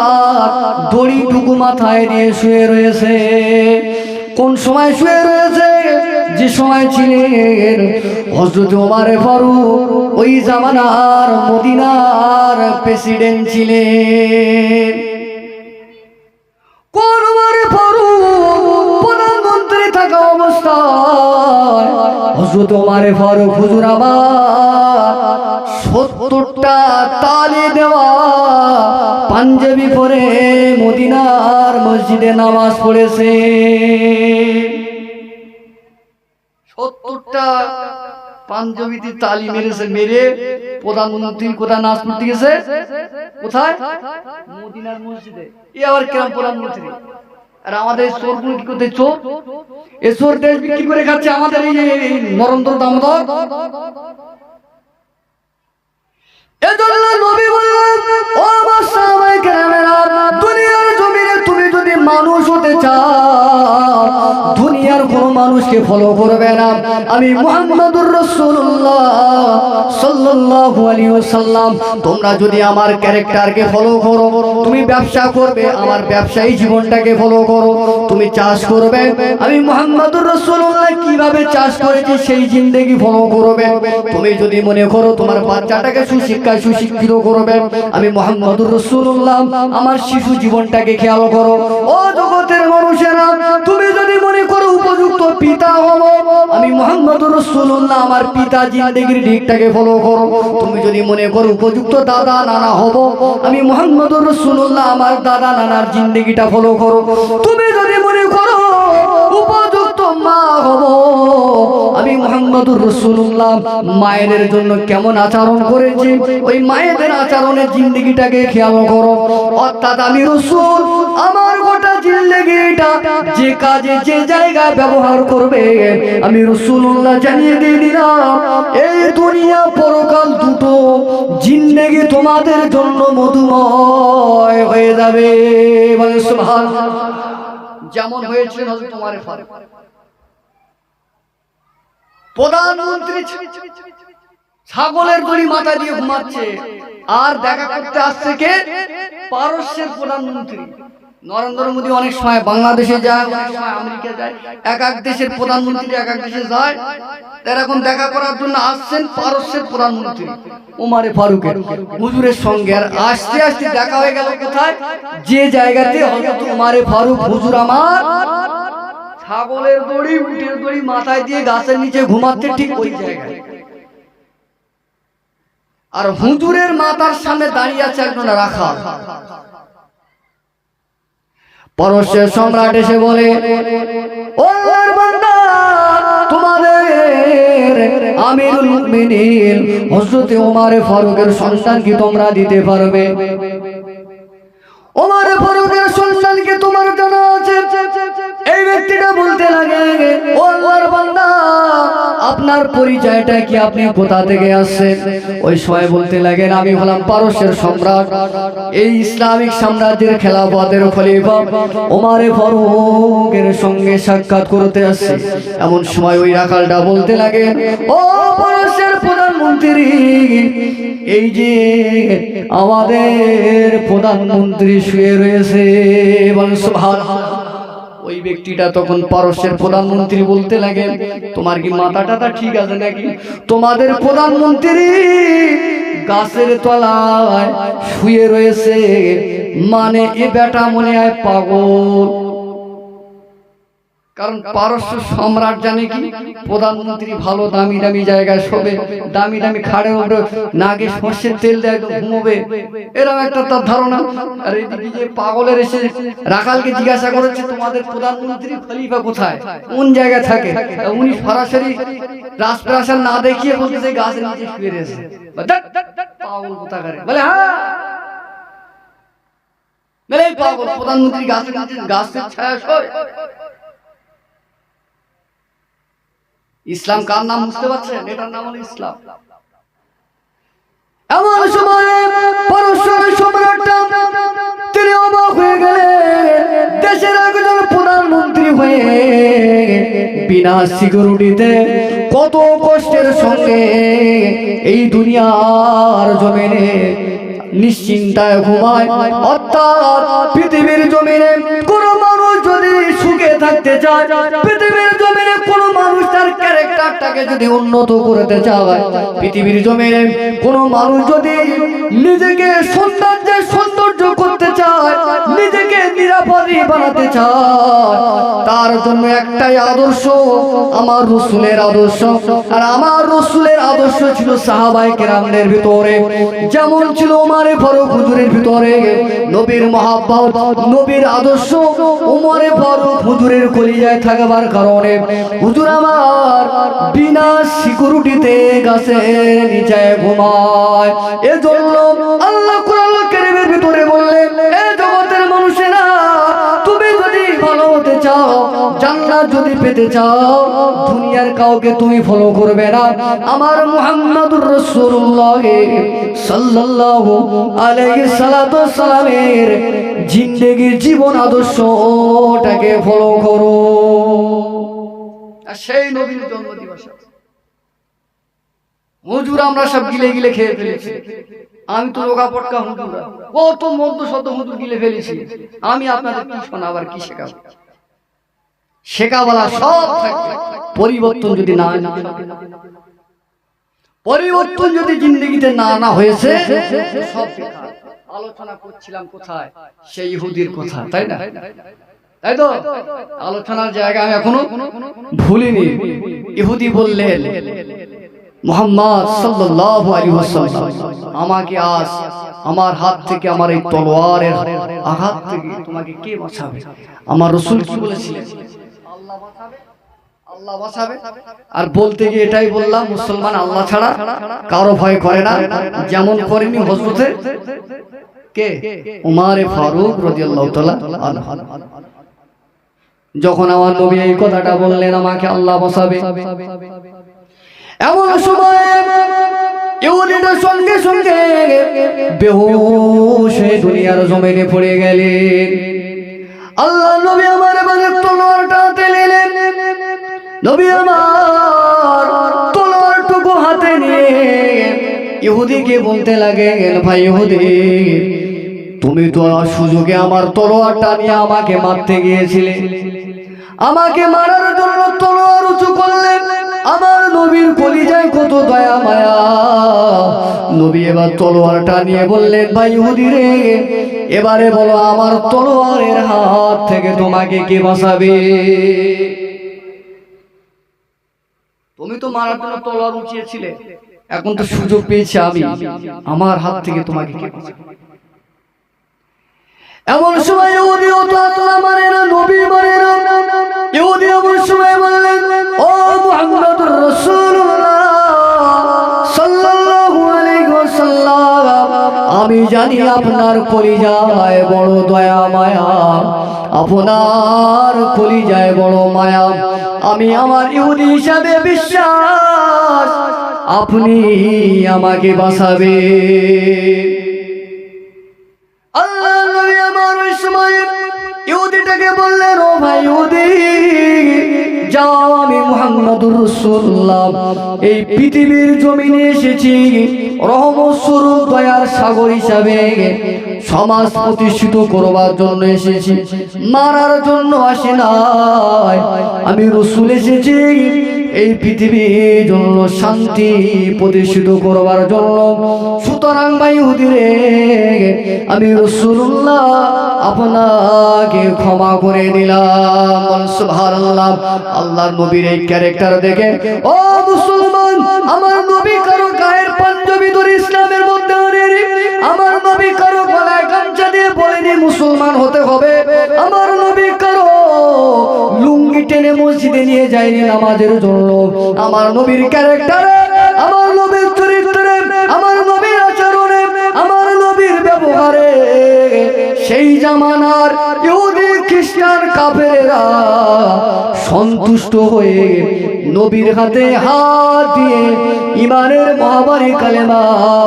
দড়িটুকু মাথায় নিয়ে শুয়ে রয়েছে। কোন সময় শুয়ে রয়েছে? যে সময় ছিলেন হযরত ওমরে ফারুক ওই জামানার মদিনার প্রেসিডেন্ট ছিলেন। কোন ওমরে ফারুক প্রধানমন্ত্রী থাকা অবস্থায় হযরত ওমরে ফারুক হুজুর আমার ৭০টা তালি দেওয়া পাঞ্জাবি পরে মদিনার মসজিদে নামাজ পড়েছে। ৭০টা পাঞ্জাবিতে তালি মেরেছে, মেরে প্রধানমন্ত্রী কোথায় নামাজ পড়তে গেছে? কোথায়? মদিনার মসজিদে। এ আবার কেমন প্রধানমন্ত্রী? আর আমাদের চোরগুলো কি করতে? চোর এ চোর দেশ বিক্রি করে খাচ্ছে আমাদের এই নরেন্দ্র দামোদর। এজন্য নবী বললেন, ও আমার সাহাবায়ে কেরামেরা, দুনিয়ার জমিনে তুমি যদি মানুষ হতে চাও, দুনিয়ার কোন মানুষকে ফলো করবে না। আমি মুহাম্মাদুর রাসূলুল্লাহ সাল্লাল্লাহু আলাইহি ওয়াসাল্লাম, তোমরা যদি আমার ক্যারেক্টারকে ফলো করো, তুমি ব্যবসা করবে, আমার ব্যবসায়ী জীবনটাকে ফলো করো, তুমি চাষ করবে, আমি মুহাম্মাদুর রাসূলুল্লাহ কিভাবে চাষ করেছি সেই জিন্দেগি ফলো করবে। তুমি যদি মনে করো তোমার বাচ্চাটাকে সুশিক্ষা সুশিক্ষিত করবে, আমি মুহাম্মাদুর রাসূলুল্লাহ আমার শিশু জীবনটাকে খেয়াল করো। ও জগতের মানুষেরা, তুমি যদি মনে করো উপযুক্ত পিতা হব, আমি মুহাম্মাদুর রাসূলুল্লাহ আমার পিতা জিন্দেগির দিকটাকে ফলো করো। তুমি যদি মনে করো উপযুক্ত দাদা নানা হব, আমি মুহাম্মাদুর রাসূলুল্লাহ আমার দাদা নানার জিন্দেগিটা ফলো করো। তুমি যদি মনে করো উপযুক্ত মা হব, আমি মুহাম্মাদুর রাসূলুল্লাহ মায়েদের জন্য কেমন আচরণ করেছি ওই মায়েদের আচরণের জিন্দেগিটাকে খেয়াল করো। অর্থাৎ আমি রাসূল আমার গোটা জিন্দেগিটা যে কাজে যে জায়গায় ব্যবহার করবে, আমি রাসূলুল্লাহ জানিয়ে দিয়ে দিলাম এই দুনিয়া পরকাল দুটো জিন্দেগি তোমাদের জন্য মধুময় হয়ে যাবে। বলে সুবহানাল্লাহ। যেমন হয়েছে হযরত ওমরে ফারুক প্রধানমন্ত্রী ছাগলের দড়ি মাথা দিয়ে ঘুমাচ্ছে, আর দেখা করতে আসছে কে? পারস্যের প্রধানমন্ত্রী। নরেন্দ্র মোদী অনেক সময় বাংলাদেশে যায়, অনেক সময় আমেরিকা যায়, এক এক দেশের প্রধানমন্ত্রী এক এক দেশে যায়। এরকম দেখা করার জন্য আসছেন পারস্যের প্রধানমন্ত্রী ওমরে ফারুকের হুজুরের সঙ্গে। আর আস্তে আস্তে দেখা হয়ে গেল কোথায়? যে জায়গাতে হযরত ওমরে ফারুক হুজুর আমার ছাগলের দড়ি উটের দড়ি মাথায় দিয়ে গাছের নিচে ঘুমাতে ঠিক ওই জায়গায়। আর হুজুরের মাথার সামনে দাঁড়িয়ে আছে একজন রাখাল। পারস্যের সম্রাট এসে বলে, ও আল্লাহর বান্দা, তোমাদের আমিরুল মুমিনিন হযরত ওমর ফারুকের সন্তান কি তোমরা দিতে পারবে? ওমর ফারুকের সন্তান কি তোমার জানা আছে? এই ব্যক্তিটা বলতে লাগে, ও আল্লাহর বান্দা, আপনার পরিচয়টা কি, আপনি কোথা থেকে আসছেন? ওই সময় বলতে লাগেন, আমি হলাম পারস্যের সম্রাট, এই ইসলামিক সাম্রাজ্যের খেলাফতের খলিফা ওমর ফারুকের সঙ্গে সাক্ষাৎ করতে আসছে। এমন সময় ওই রাখালটা বলতে লাগে, ও পারস্যের প্রধানমন্ত্রী, এই যে আমাদের প্রধানমন্ত্রী শুয়ে রয়েছে। ওই ব্যক্তিটা তখন পারস্যের প্রধানমন্ত্রী বলতে লাগে, তোমার কি মাথা টাথা ঠিক আছে নাকি? তোমাদের প্রধানমন্ত্রী গাছের তলায় শুয়ে রয়েছে, মানে এ বেটা মনে হয় পাগল। কারণ পারস্য সম্রাট জানে কি, প্রধানমন্ত্রী ভালো দামি দামি জায়গায় শোবে, দামি দামি খাড়ের উপরে নাকে সর্ষের তেল দেয়, ঘুমোবে, এরকম একটা তার ধারণা। আর এদিকে যে পাগলের এসে রাখালকে জিজ্ঞাসা করেছে, তোমাদের প্রধানমন্ত্রী খলিফা কোথায়, কোন জায়গায় থাকে? উনি সরাসরি রাজপ্রাসাদ না দেখিয়ে বলতেছে গাছের নিচে শুয়ে রয়েছে। পাগল কোথাকারে বলে, হ্যাঁ বলে পাগল, প্রধানমন্ত্রী গাছের নিচে গাছের ছায়া শোয়। ইসলাম কার নাম বুঝতে পারছেন? এটার নাম হলো ইসলাম। এমন সময় পারস্যের সম্রাটটা তিনি অবাক হয়ে গেলেন, দেশের একজন প্রধানমন্ত্রী হয়ে বিনা সিকিউরিটিতে কত কষ্টের সঙ্গে এই দুনিয়ার জমিনে নিশ্চিন্তায় ঘুমায়। অর্থাৎ পৃথিবীর জমিনে কোন মানুষ যদি সুখে থাকতে চায়, পৃথিবীর জমিনে কোন মানুষ তার ক্যারেক্টারটাকে যদি উন্নত করতে চায়, পৃথিবীর জমিনে কোন মানুষ যদি নিজেকে সৌন্দর্য করতে চায়, নিজেকে নিরাপদে বানাতে চায়, তার জন্য একটাই আদর্শ, আমার রাসূলের আদর্শ। আর আমার রাসূলের আদর্শ ছিল সাহাবায়ে কেরামদের ভিতরে যেমন ছিল ওমর ফারুক হুজুরের ভিতরে নবীর মহব্বত, নবীর আদর্শ ওমর ফারুক হুজুরের কলিজায় থাকবার কারণে হুজুর আমার বিনা সিকিউরিটিতে গাছের নিচে ঘুমায়। এজন্য আল্লাহ কোরআন কারীমের ভিতরে বললেন, এ জগতের মানুষেরা, তুমি যদি ভালো হতে চাও, জান্নাত যদি পেতে চাও, দুনিয়ার কাউকে তুমি ফলো করবে না, আমার মুহাম্মদুর রাসূলুল্লাহ সাল্লাল্লাহু আলাইহি সাল্লাতু সালামের জিন্দেগির জীবন আদর্শটাকে ফলো করো। আর সেই নবীর জন্মদিবস হুজুর আমরা সব গিলে গিলে খেয়ে ফেলেছি। আমি তো রোগা পটকা হুজুর, কত মধ্য শত হুজুর গিলে ফেলেছি। আমি আপনাদের কি শোনাবার, কি শেখাবো? শেখাবলা সব থাকবে, পরিবর্তন যদি না পরিবর্তন যদি জিন্দগিতে না হয়েছে সব বেকার। আলোচনা করছিলাম কোথায়? সেই ইহুদির কথা, তাই না? তাই তো আলোচনার জায়গা আমি এখনো ভুলিনি। ইহুদি বললেন, মুহাম্মদ সাল্লাল্লাহু আলাইহি ওয়াসাল্লাম, আমাকে আজ আমার হাত থেকে, আমার এই তলোয়ারের আঘাত থেকে তোমাকে কে বাঁচাবে? আমার রাসূল কি বলেছিলেন? আল্লাহ বাঁচাবে, আল্লাহ বাঁচাবে। আর বলতে গিয়ে এটাই বললাম, মুসলমান আল্লাহ ছাড়া কারো ভয় করে না, যেমন করেনি হযরতে কে ওমর ফারুক রাদিয়াল্লাহু তাআলা আনহু। যখন আমার নবী এই কথাটা বললেন, আমাকে আল্লাহ বাঁচাবে, এমন সময় ইহুদিটা সঙ্গে সঙ্গে বেহুশ হয়ে দুনিয়ার জমিনে পড়ে গেলেন। আল্লাহ নবী আমার তলোয়ারটা হাতে নিলেন, নবী আমার তলোয়ারটুকু হাতে নিয়ে ইহুদিকে বলতে লাগলেন, ভাই ইহুদি, তুমি তো সুযোগে আমার তলোয়ারটা নিয়ে আমাকে মারতে গিয়েছিলে, আমাকে মারার জন্য তলোয়ার উঁচু করলেন। আমার নবীর কলিজায় কত দয়া মায়া। নবী এবার তলোয়ারটা নিয়ে বললেন, ভাই ইহুদি রে, এবারে বলো আমার তলোয়ারের হাত থেকে তোমাকে কে বাঁচাবে? তুমি তো মারার জন্য তলোয়ার উঁচিয়েছিলে, এখন তো সুযোগ পেয়েছি আমি, আমার হাত থেকে তোমাকে কে বাঁচাবে? এমন সময় ইহুদি তো আল্লাহ মানে না, নবী মানে না। ইহুদি এমন সময় বললেন, ও মুহাম্মদুর রাসূলুল্লাহ সাল্লাল্লাহু আলাইহি ওয়াসাল্লাম, আমি জানি আপনার কলিজায় বড় দয়া মায়া, আপনার কলিজায় বড় মায়া। আমি আমার ইহুদি হিসাবে বিশ্বাস আপনি আমাকে বাঁচাবে। আল্লাহ নবী আমার ওই সময় ইহুদিটাকে বললেন, ও ভাই ইহুদি, যাও, আমি মুহাম্মদুর রাসূলুল্লাহ এই পৃথিবীর জমিনে এসেছি রহমত স্বরূপ দয়ার সাগর হিসাবে, সমাজ প্রতিষ্ঠিত করবার জন্য এসেছি, মারার জন্য আসি নাই। আমি রাসূল এসেছি এই পৃথিবীর জন্য শান্তি প্রতিষ্ঠিত করবার জন্য। সুতরাং ভাই ইহুদি রে, আমি রাসূলুল্লাহ আপনাকে ক্ষমা করে দিলাম। সুবহানাল্লাহ। আল্লাহর নবীর এই ক্যারেক্টার দেখে ও মুসলমান, আমার নবী কারো গায়ের পাঞ্জাবি ধরে ইসলামের মধ্যে আনেনি, আমার নবী কারো গলায় গামছা দিয়ে বলেনি মুসলমান হতে হবে, আমার নবী কারো লুঙ্গি টেনে মসজিদে নিয়ে যায়নি নামাজের জন্য। আমার নবীর ক্যারেক্টারে, আমার নবীর চরিত্রে, আমার নবীর আচরণে, আমার নবীর ব্যবহারে সেই জামানার ইহুদি খ্রিস্টান কাফেরেরা সন্তুষ্ট হয়ে নবীর হাতে হাত দিয়ে ঈমানের মহাবারী কালেমা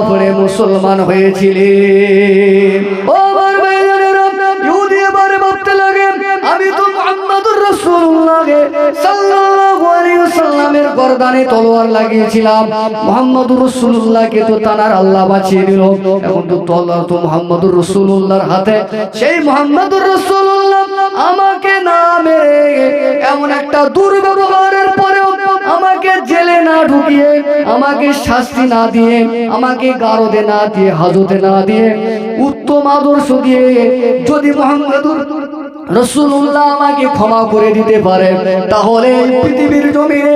পড়ে মুসলমান হয়েছিলেন। ও আমার ভাইজানেরা, ইহুদি এবার ভাবতে লাগে, আমি তো মুহাম্মদুর রাসূলুল্লাহ সাল্লাল্লাহু আলাইহি ওয়াসাল্লামের গর্দানে তলোয়ার লাগিয়েছিলাম, মুহাম্মদুর রাসূলুল্লাহকে তো তানার আল্লাহ বাঁচিয়ে দিল, এখন তো তলোয়ার তো মুহাম্মদুর রাসূলুল্লাহর হাতে। সেই মুহাম্মদুর রাসূলুল্লাহ আমাকে না মেরে, এমন একটা দুর্ব্যবহারের পরেও আমাকে জেলে না ঢুকিয়ে, আমাকে শাস্তি না দিয়ে, আমাকে গারদে না দিয়ে, হাজতে না দিয়ে, উত্তম আদর্শ দিয়ে যদি মুহাম্মদুর রাসূলুল্লাহ আমাকে ক্ষমা করে দিতে পারে, তাহলে পৃথিবীর জমিনে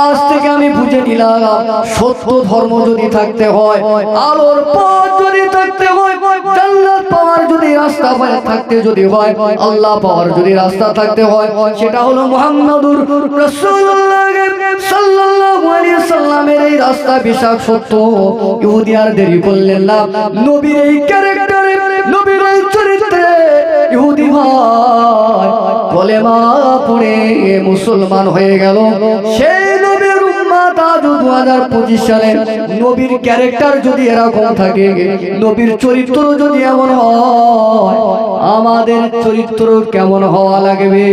আজ থেকে আমি বুঝে নিলাম, সত্য ধর্ম যদি থাকতে হয়, আলোর পথ যদি থাকতে হয়, জান্নাত পাওয়ার যদি রাস্তা থাকতে যদি হয়, আল্লাহ পাওয়ার যদি রাস্তা থাকতে হয়, সেটা হলো মুহাম্মদুর রাসূলুল্লাহ সাল্লাল্লাহু আলাইহি সাল্লামের এই রাস্তা বিশাল সত্য। ইহুদি আর দেরি করলেন না, নবীর এই ক্যারেক্টারে, নবীর এই চরিত্রে ইহুদি ভাই কলেমা পড়ে মুসলমান হয়ে গেল। সেই নবীর উম্মত আজ 2025 সালে নবীর ক্যারেক্টার যদি এরকম থাকে, নবীর চরিত্র যদি এমন হয়, আমাদের চরিত্র কেমন হওয়া লাগবে?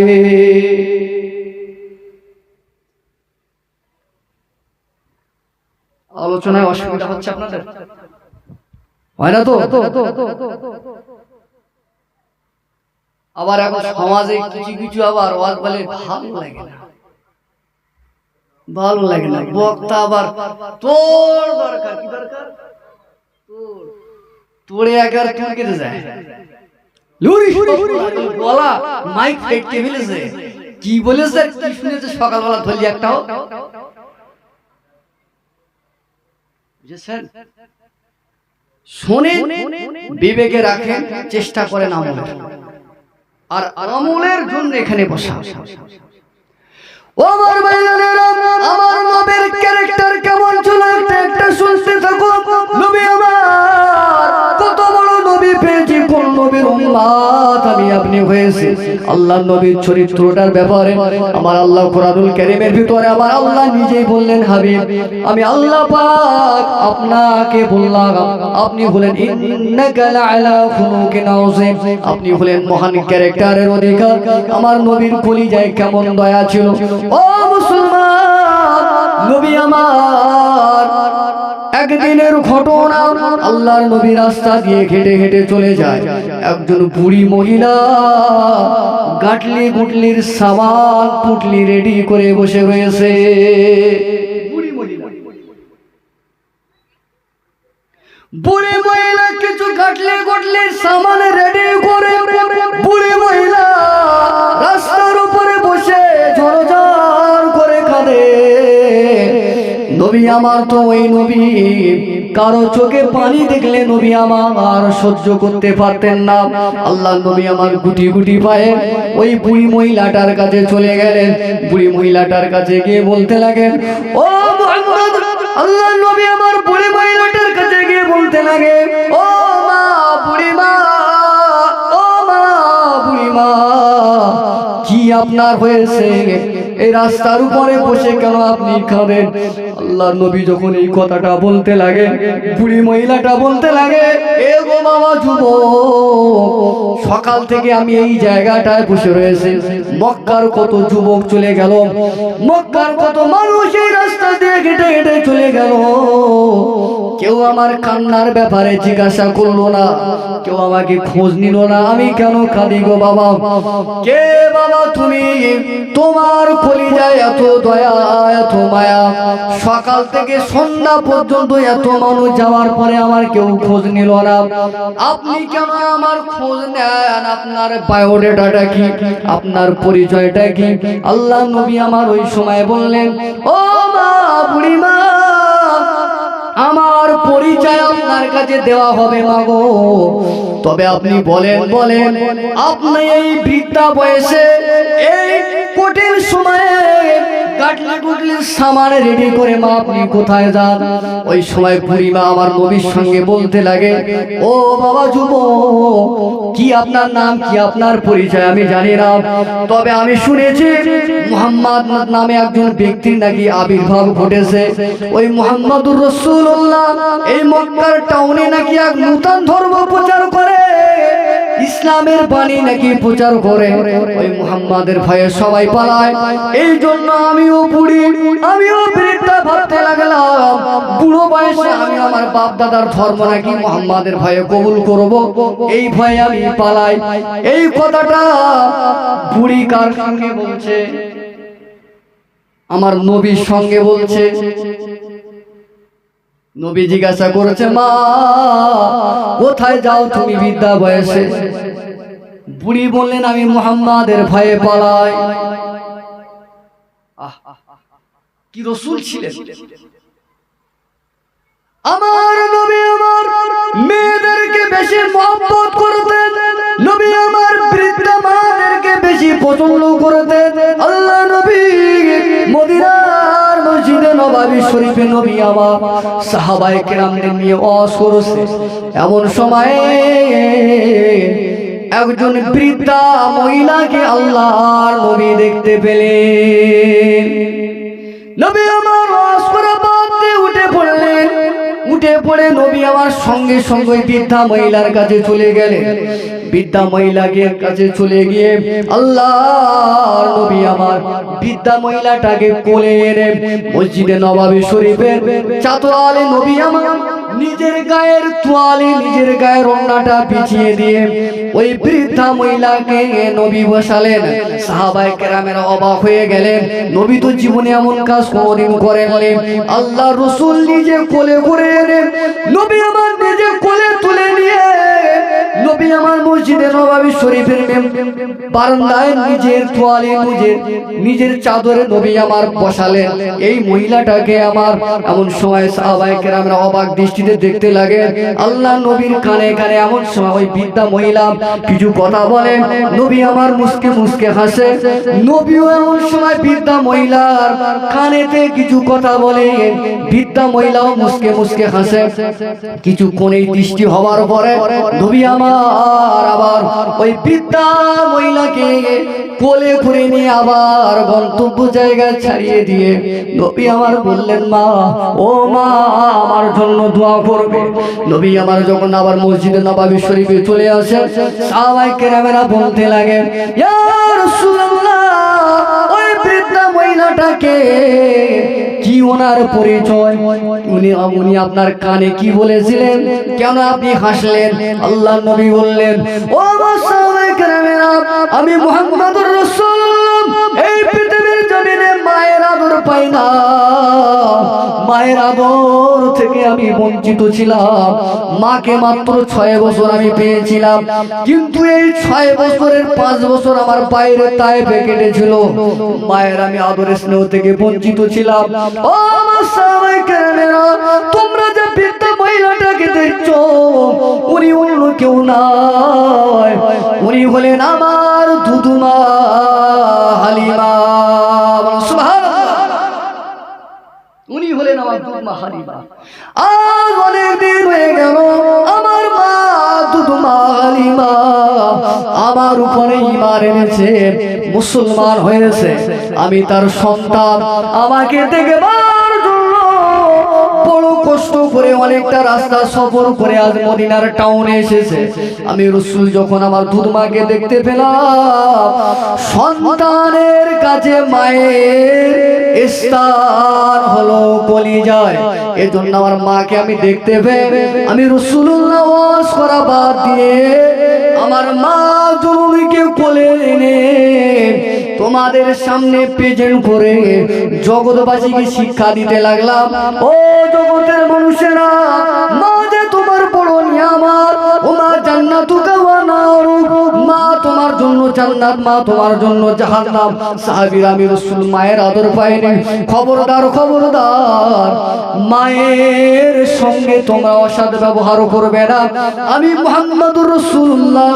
আলোচনায় অসুবিধা হচ্ছে আপনাদের? হয় না তো? আবার এখন সমাজে কিছু কিছু আবার ওয়াজ বলে ভালো লাগে না, ভালো লাগে না, বক্তা আবার তোর দরকার, কি দরকার? তোরে একবার তুল কেটে যায়, গলা মাইক ফেটে ফেলেছে, কি বলেছে কি শুনেছে সকালবেলা ধরলি একটাও বুঝেছেন? শোনে, বিবেকে রাখেন, চেষ্টা করেন আমলের, আর আমলের জন্য এখানে বসা। ও আমার ভাইজানেরা, আমার নবীর ক্যারেক্টার কেমন ছিল একটা শুনতে থাকো। নবী আমার কত বড় নবী পেয়েছি, কোন নবীর উম্মত আমি আপনি হয়েছে। আল্লাহ নবীর চরিত্রটার ব্যাপারে আমার আল্লাহ কুরআনুল কারীমের ভিতরে আমার আল্লাহ নিজেই বললেন, হাবিব আমি আল্লাহ পাক আপনাকে বললাম, আপনি হলেন ইন্নাকা লাআলা খুলুকিন আযীম, আপনি হলেন মহান ক্যারেক্টারের অধিকার। আমার নবীর কলিজায় কেমন দয়া ছিল। ও মুসলমান, নবী আমার একদিনের ঘটনা, আল্লাহর নবী রাস্তা দিয়ে হেঁটে হেঁটে চলে যায়, একজন বুড়ি মহিলা গাটলি গুটলির সামান পুটলি রেডি করে বসে রয়েছে। বুড়ি মহিলা কিছু গাটলি গুটলির সামান রেডি করে, বুড়ি মহিলা রাস্তার উপরে বসে ঝরঝর করে কাঁদে। নবী আমার তো ওই নবী কারো চোখে পানি দেখলে নবী আমার সহ্য করতে পারতেন না। আল্লাহ নবী আমার গুটি গুটি পায়ে ওই বুড়ি মহিলাটার কাছে চলে গেলেন। বুড়ি মহিলাটার কাছে গিয়ে বলতে লাগেন, ও মুহাম্মদ, আল্লাহ নবী আমার বুড়ি মহিলাটার কাছে গিয়ে বলতে লাগে, ও মা বুড়ি মা, ও মা বুড়ি মা, কি আপনার হয়েছে? এই রাস্তার উপরে বসে কেন আপনি খাবেন? আল্লাহ নবী যখন এই কথাটা বলতে লাগে, বুড়ি মহিলাটা বলতে লাগে, এ গো বাবা যুবক, সকাল থেকে আমি এই জায়গাটায় বসে রয়েছি। মক্কার কত যুবক চলে গেল, মক্কার কত মানুষ এই রাস্তা দিয়ে হেঁটে হেঁটে চলে গেল, কেউ আমার কান্নার ব্যাপারে জিজ্ঞাসা করলো না, কেউ আমাকে খোঁজ নিল না। আমি কেন কাঁদি গো বাবা? কে বাবা তুমি? তোমার কলিজায় এত দয়া এত মায়া, সকাল থেকে সন্ধ্যা পর্যন্ত এত মানুষ যাওয়ার পরে আমার কেউ খোঁজ নিল না, আপনি কেন আমার খোঁজ নেন? আপনার বায়োডাটাটা কি? আপনার পরিচয়টা কি? আল্লাহ নবী আমার ওই সময় বললেন, ও মা বুড়ি মা, আমার পরিচয় আপনার কাছে দেওয়া হবে মাগো, তবে আপনি বলেন বলেন আপনি এই বৃদ্ধা বয়সে এই কঠিন সময়ে কাটলি কুটলি সামান রেডি করে মা আপনি কোথায় যান? ওই সময় বুড়ি মা আমার নবীর সঙ্গে বলতে লাগে, ও বাবা যুবক, কি আপনার নাম, কি আপনার পরিচয় আমি জানি না, তবে আমি শুনেছি মুহাম্মদ নামে একজন ব্যক্তির নাকি আবির্ভাব ঘটেছে। ওই মুহাম্মদুর রাসূলুল্লাহ এই মক্কার টাউনে নাকি এক নূতন ধর্ম প্রচার করে, ইসলামের বাণী নাকি প্রচার করে। ওই মুহাম্মাদের ভয়ে সবাই পালায়। এই জন্য আমিও বুড়ি, আমিও বৃদ্ধা ভাবতে লাগলাম, বুড়ো বয়সে আমি আমার বাপ দাদার ধর্ম নাকি মুহাম্মাদের ভয়ে কবুল করব, এই ভয়ে আমি পালাই। এই কথাটা বুড়ি কার সঙ্গে বলছে? আমার নবীর সঙ্গে বলছে। নবী জিজ্ঞাসা করেছে, মা কোথায় যাও তুমি বৃদ্ধা বয়সে? বুড়ি বললেন, আমি মুহাম্মাদের ভয়ে পালাই। কি রাসূল ছিলেন আমার নবী! আমার মেয়েদেরকে বেশি মহব্বত করতেন, নবী আমার বৃদ্ধা মাদেরকে বেশি পছন্দ করতেন। আল্লাহ নবী মদিনার মসজিদে নববী শরীফে নবী আমার সাহাবায়ে কেরামদের নিয়ে ওয়াজ করেছে। এমন সময়ে একজন বৃদ্ধা মহিলাকে আল্লাহর নবী দেখতে পেলেন। নবী আমার ওয়াজ করা বাদ দিয়ে উঠে পড়লেন। উঠে পড়ে নবী আমার সঙ্গে সঙ্গে বৃদ্ধা মহিলার কাছে চলে গেলেন। বৃদ্ধা মহিলাকে কাছে চলে গিয়ে আল্লাহর নবী আমার বৃদ্ধা মহিলাটাকে কোলে এনে মসজিদে নববী শরীফের চাতওয়ালে নবী আমার নিজের গায়ের তোয়ালে, নিজের গায়ের ওড়নাটা বিছিয়ে দিয়ে ওই বৃদ্ধা মহিলাকে নবী বসালেন। সাহাবায়ে কেরামেরা অবাক হয়ে গেলেন, নবী তো জীবনে এমন কাজ কোনোদিন করেননি। আল্লাহ রাসূল নিজে কোলে করে এনে নবী আমার নিজে কোলে তুলে নিয়ে নবী আমার মসজিদে নববী শরীফের বারান্দায় নিজের তোয়ালে নিজের চাদরে নবী আমার বসালেন। এই মহিলাটাকে আমার এমন সময় সাহাবায়ে কেরামরা অবাক দৃষ্টিতে দেখতে লাগে। আল্লাহ নবীর কানে কানে এমন সময় ওই বৃদ্ধা মহিলা কিছু কথা বলেন, নবী আমার মুস্কে মুস্কে হাসে। নবীও এমন সময় বৃদ্ধা মহিলার কানেতে কিছু কথা বলে, বৃদ্ধা মহিলাও মুস্কে মুস্কে হাসে। কিছু কোণেই দৃষ্টি হওয়ার পরে নবী আমার আবার ওই বৃদ্ধা মহিলাকে কোলে করে নিয়ে আবার গন্তব্য জায়গায় ছাড়িয়ে দিয়ে নবী আমার বললেন, মা ও মা আমার জন্য দোয়া করবে। নবী আমার যখন আবার মসজিদে নববী শরীফে চলে আসে, সাহাবায়ে কেরামেরা বলতে লাগে, ইয়া রাসূলুল্লাহ, ওই বৃদ্ধা মহিলাটাকে কি ওনার পরিচয়? উনি আপনার কানে কি বলেছিলেন? কেন আপনি হাসলেন? আল্লাহ নবী বললেন, ও সাহাবায়ে কেরামেরা, আমি মুহাম্মদুর রাসূলুল্লাহ এই পৃথিবীর জমিনে মায়ের আদর পাই না, মায়ের আদর থেকে আমি বঞ্চিত ছিলাম। মাকে মাত্র 6 বছর আমি পেয়েছিলাম, কিন্তু এই 6 বছরের 5 বছর আমার বাইরে তায়েফে কেটেছিল। মায়ের আমি আদরের স্নেহ থেকে বঞ্চিত ছিলাম। ও কেরামেরা, তোমরা যে বৃদ্ধা মহিলাটাকে দেখছো, উনি অন্য কেউ নয়, উনি হলেন আমার দুধমা হালিমা। উনি হলেন আমার দুধমা হালিমা। আজ অনেক দিন হয়ে গেল আমার মা দুধমা হালিমা আমার উপরে ঈমান এনেছে, মুসলমান হয়েছে। আমি তার সন্তান, আমাকে দেখবার জন্য বড় কষ্ট করে অনেকটা রাস্তা সফর করে আজ মদিনার টাউনে এসেছে। আমি রাসূল যখন আমার দুধমাকে দেখতে পেলাম, সন্তানের কাছে মায়ের স্থান হলো কলিজায়। এজন্য আমার মাকে আমি দেখতে পেয়ে আমি রাসূলুল্লাহ ওয়াজ করা বাদ দিয়ে আমার মা জননীকে কোলে এনে তোমাদের সামনে প্রেজেন্ট করে জগৎবাসীকে শিক্ষা দিতে লাগলাম। ও জগতের মানুষেরা, মা যে তোমার বড় নিয়ামত, ও মা জান্নাতুকা ওয়া নারুক, মা তোমার জন্য জান্নাত, মা তোমার জন্য জাহান্নাম। সাহাবীরা আমি রাসূল মায়ের আদর পাইনি। খবরদার খবরদার, মায়ের সঙ্গে তোমরা অসৎ ব্যবহার করবে না। আমি মুহাম্মদুর রাসূলুল্লাহ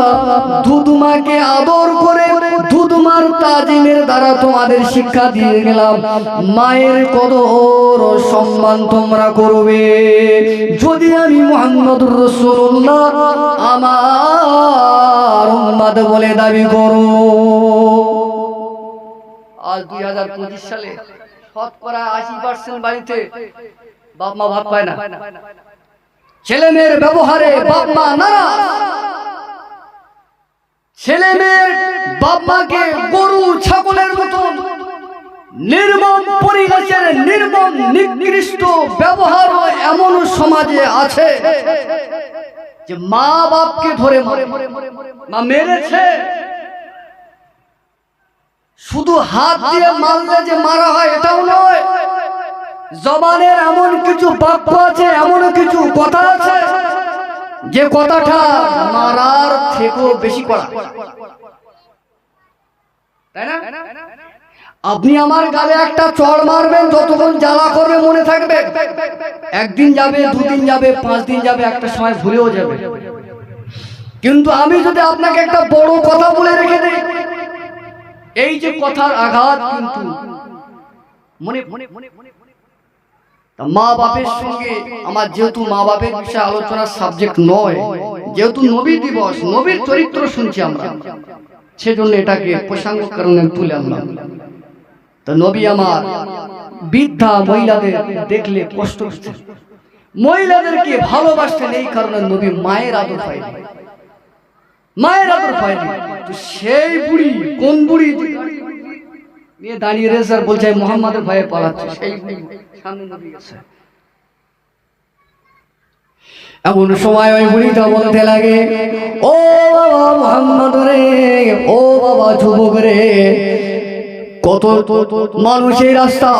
দুধমাকে আদর করে দুধমার তাজিমের দ্বারা তোমাদের শিক্ষা দিয়ে গেলাম। মায়ের কদর ও সম্মান তোমরা করবে যদি আমি মুহাম্মদুর রাসূলুল্লাহ আমার উম্মত বলে দাবি করো। আজ 2025 সালে শতকরা 80% বাড়িতে বাপ মা ভাত পায় না। ছেলে মেয়ের ব্যবহারে বাপ মা নারাজ। ছেলে মেয়ের বাপ মাকে গরু ছাগলের মতন নির্মম পরিবেশের নির্মম নিকৃষ্ট ব্যবহার এমন সমাজে আছে যে মা বাপকে ধরে মা মেরেছে। শুধু হাত দিয়ে মারলে যে মারা হয় এটাও নয়, জবানের এমন কিছু বাক্য আছে, এমন কিছু কথা আছে যে কথাটা মারার থেকেও বেশি করা, তাই না? আপনি আমার গালে একটা চড় মারবেন, যতক্ষণ জ্বালা করবে মনে থাকবে, একদিন যাবে, দুদিন যাবে, 5 দিন যাবে, একটা সময় ভুলেও যাবে। কিন্তু আমি যদি আপনাকে একটা বড় কথা বলে রেখে দেই, এই যে কথার আঘাত কিন্তু মনে মা বাপের সঙ্গে আমার, যেহেতু মা বাপের বিষয়ে আলোচনার সাবজেক্ট নয়, যেহেতু নবী দিবস, নবীর চরিত্র শুনছি আমরা, সেজন্য এটাকে প্রসঙ্গ কারণে তুলে আনলাম। তো নবী আমার বৃদ্ধা মহিলাদের দেখলে কষ্ট হচ্ছে, মহিলাদেরকে ভালোবাসতেন, এই কারণে নবী মায়ের আদর পায়নি, মায়ের আদর পায়নি। তো সেই বুড়ি, কোন বুড়ি নিয়ে দাঁড়িয়ে রয়েছে আর বলছে মুহাম্মাদের ভয়ে পালাচ্ছে, সেই সামনে নবী গেছে। এমন সময় ওই বুড়িটা বলতে লাগে, ও বাবা মুহাম্মদ রে, ও বাবা যুবক রে, কত মানুষের রাস্তা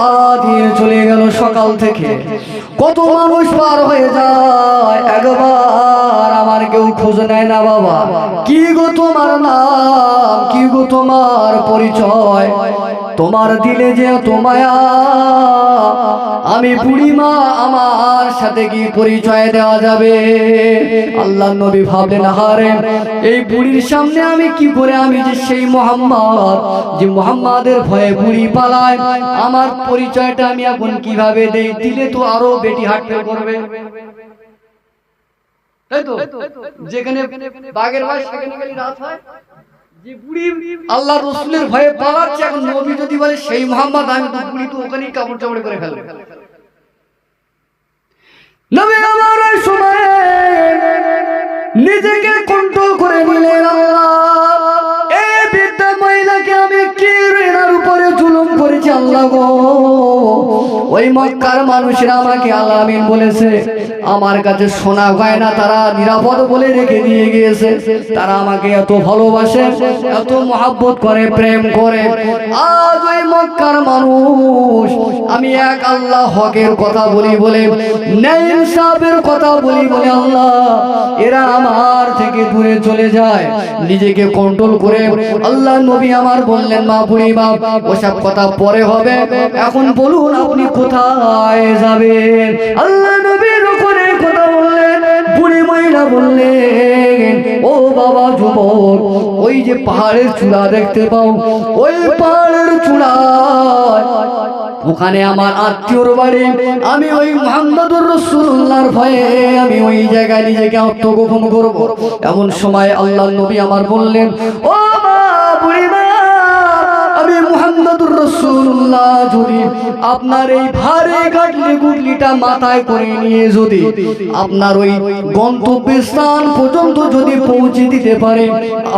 দিয়ে চলে গেল সকাল থেকে, কত মানুষ পার হয়ে যায়, একবার আমার কেউ খোঁজ নেয় না। বাবা কি গো তোমার নাম, কি গো তোমার পরিচয়, তোমার দিলে যে মায়া, আমি বুড়ি মা, আমার সাথে কি পরিচয় দেওয়া যাবে? আল্লাহ নবী ভাবলেন, হারে এই বুড়ির সামনে আমি কি করে, আমি যে সেই মুহাম্মদ, যে মুহাম্মাদের ভয়ে বুড়ি পালায়, আমার পরিচয়টা আমি এখন কিভাবে দেই? দিলে তো আরো বেটি হাঁটতে করবে, তাই তো? যেখানে বাঘের ভয় সেখানে গেলে রাত হয়। যে বুড়ি আল্লাহ রাসূলের ভয়ে পালাচ্ছে, এখন নবী যদি বলে সেই মুহাম্মদ, আমি তো বুড়ি তো ওখানেই কাপড় চাপড় করে ফেলবে। নবী আমার ওই সময় নিজেকে কন্ট্রোল করে নিলেন। আল্লাহ এই বৃদ্ধা মহিলাকে আমি কি ঋণের উপরে জুলুম করেছি আল্লাহ গো। ওই মক্কার মানুষেরা আমাকে আল্লাহ আমিন বলেছে, আমার কাছে সোনা গয়না তারা নিরাপদ বলে রেখে দিয়ে গিয়েছে, তারা আমাকে এত ভালোবাসে, এত মহব্বত করে, প্রেম করে। আজ ওই মক্কার মানুষ আমি এক আল্লাহ হকের কথা বলি বলে, ন্যায় ইনসাফের কথা বলি বলে আল্লাহ এরা আমার থেকে দূরে চলে যায়, নিজেকে কন্ট্রোল করে। আল্লাহ নবী আমার বললেন, মা বুড়ি মা ওসব কথা পরে হবে, এখন বলুন আপনি কোথায় যাবেন? আল্লাহ নবী যখন এই কথা বললেন, বুড়ি মহিলা বললেন, ও বাবা যুবক, ওই যে পাহাড়ের চূড়া দেখতে পাও, ওই পাহাড়ের চূড়ায় ওখানে আমার আত্মীয়র বাড়ি। আমি ওই মুহাম্মদুর রাসূলুল্লাহর ভয়ে আমি ওই জায়গায় নিজেকে আত্মগোপন করব। এমন সময় আল্লাহর নবী আমার বললেন, ও মা, বুড়ি মা, আমি মুহাম্মদুর রাসূলুল্লাহ যদি আপনার এই ভারী গাটলি গুটলিটা মাথায় করে নিয়ে যদি আপনার ওই গন্তব্যস্থান পর্যন্ত যদি পৌঁছে দিতে পারে,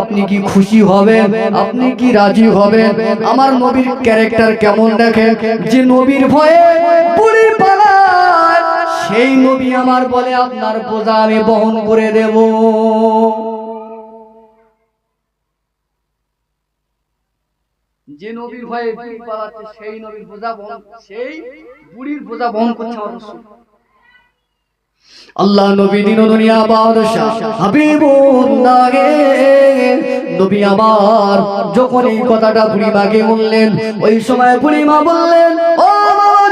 আপনি কি খুশি হবেন? আপনি কি রাজি হবেন? আমার নবীর ক্যারেক্টার কেমন দেখেন, যে নবীর ভয়ে বুড়ি পালায়, সেই নবী আমার বলে আপনার বোঝা আমি বহন করে দেব। যে নবীর ভয়ে বুড়ি পালাচ্ছে, সেই নবীর বোঝা বহন, সেই বুড়ির বোঝা বহন করছে আমার রাসূল। আল্লাহ নবী দিন দুনিয়া বাদশাহ হাবিবুল্লাহ নবী আমার যখন এই কথাটা বুড়িমাকে বললেন, ওই সময় বুড়িমা বললেন, ও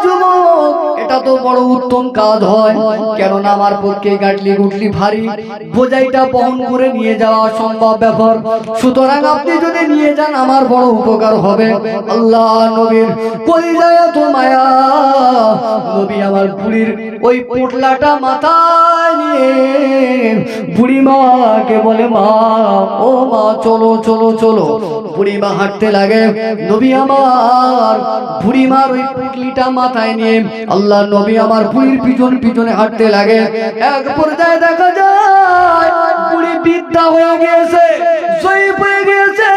যুবক, এটা তো বড় উত্তম কাজ হয়, কেননা আমার পক্ষে গাটলি গুটলি ভারী বোঝাইটা বহন করে নিয়ে যাওয়া সম্ভব ব্যাপার, সুতরাং আপনি যদি নিয়ে যান আমার বড় উপকার হবে। আল্লাহ নবীর কলিজায় তো মায়া, নবী আমার বুড়ির ওই পোটলাটা মাথায় নিয়ে বুড়িমাকে বলে, মা, ও মা, চলো চলো চলো। বুড়িমা হাঁটতে লাগে, নবী আমার বুড়িমার ওই পুটলিটা মাথায় নিয়ে আল্লাহ নবী আমার বুড়ির পিছন পিছনে হাঁটতে লাগে। এক পর্যায়ে দেখা যায় বুড়ি বৃদ্ধা হয়ে গিয়েছে, জয়ী হয়ে গিয়েছে।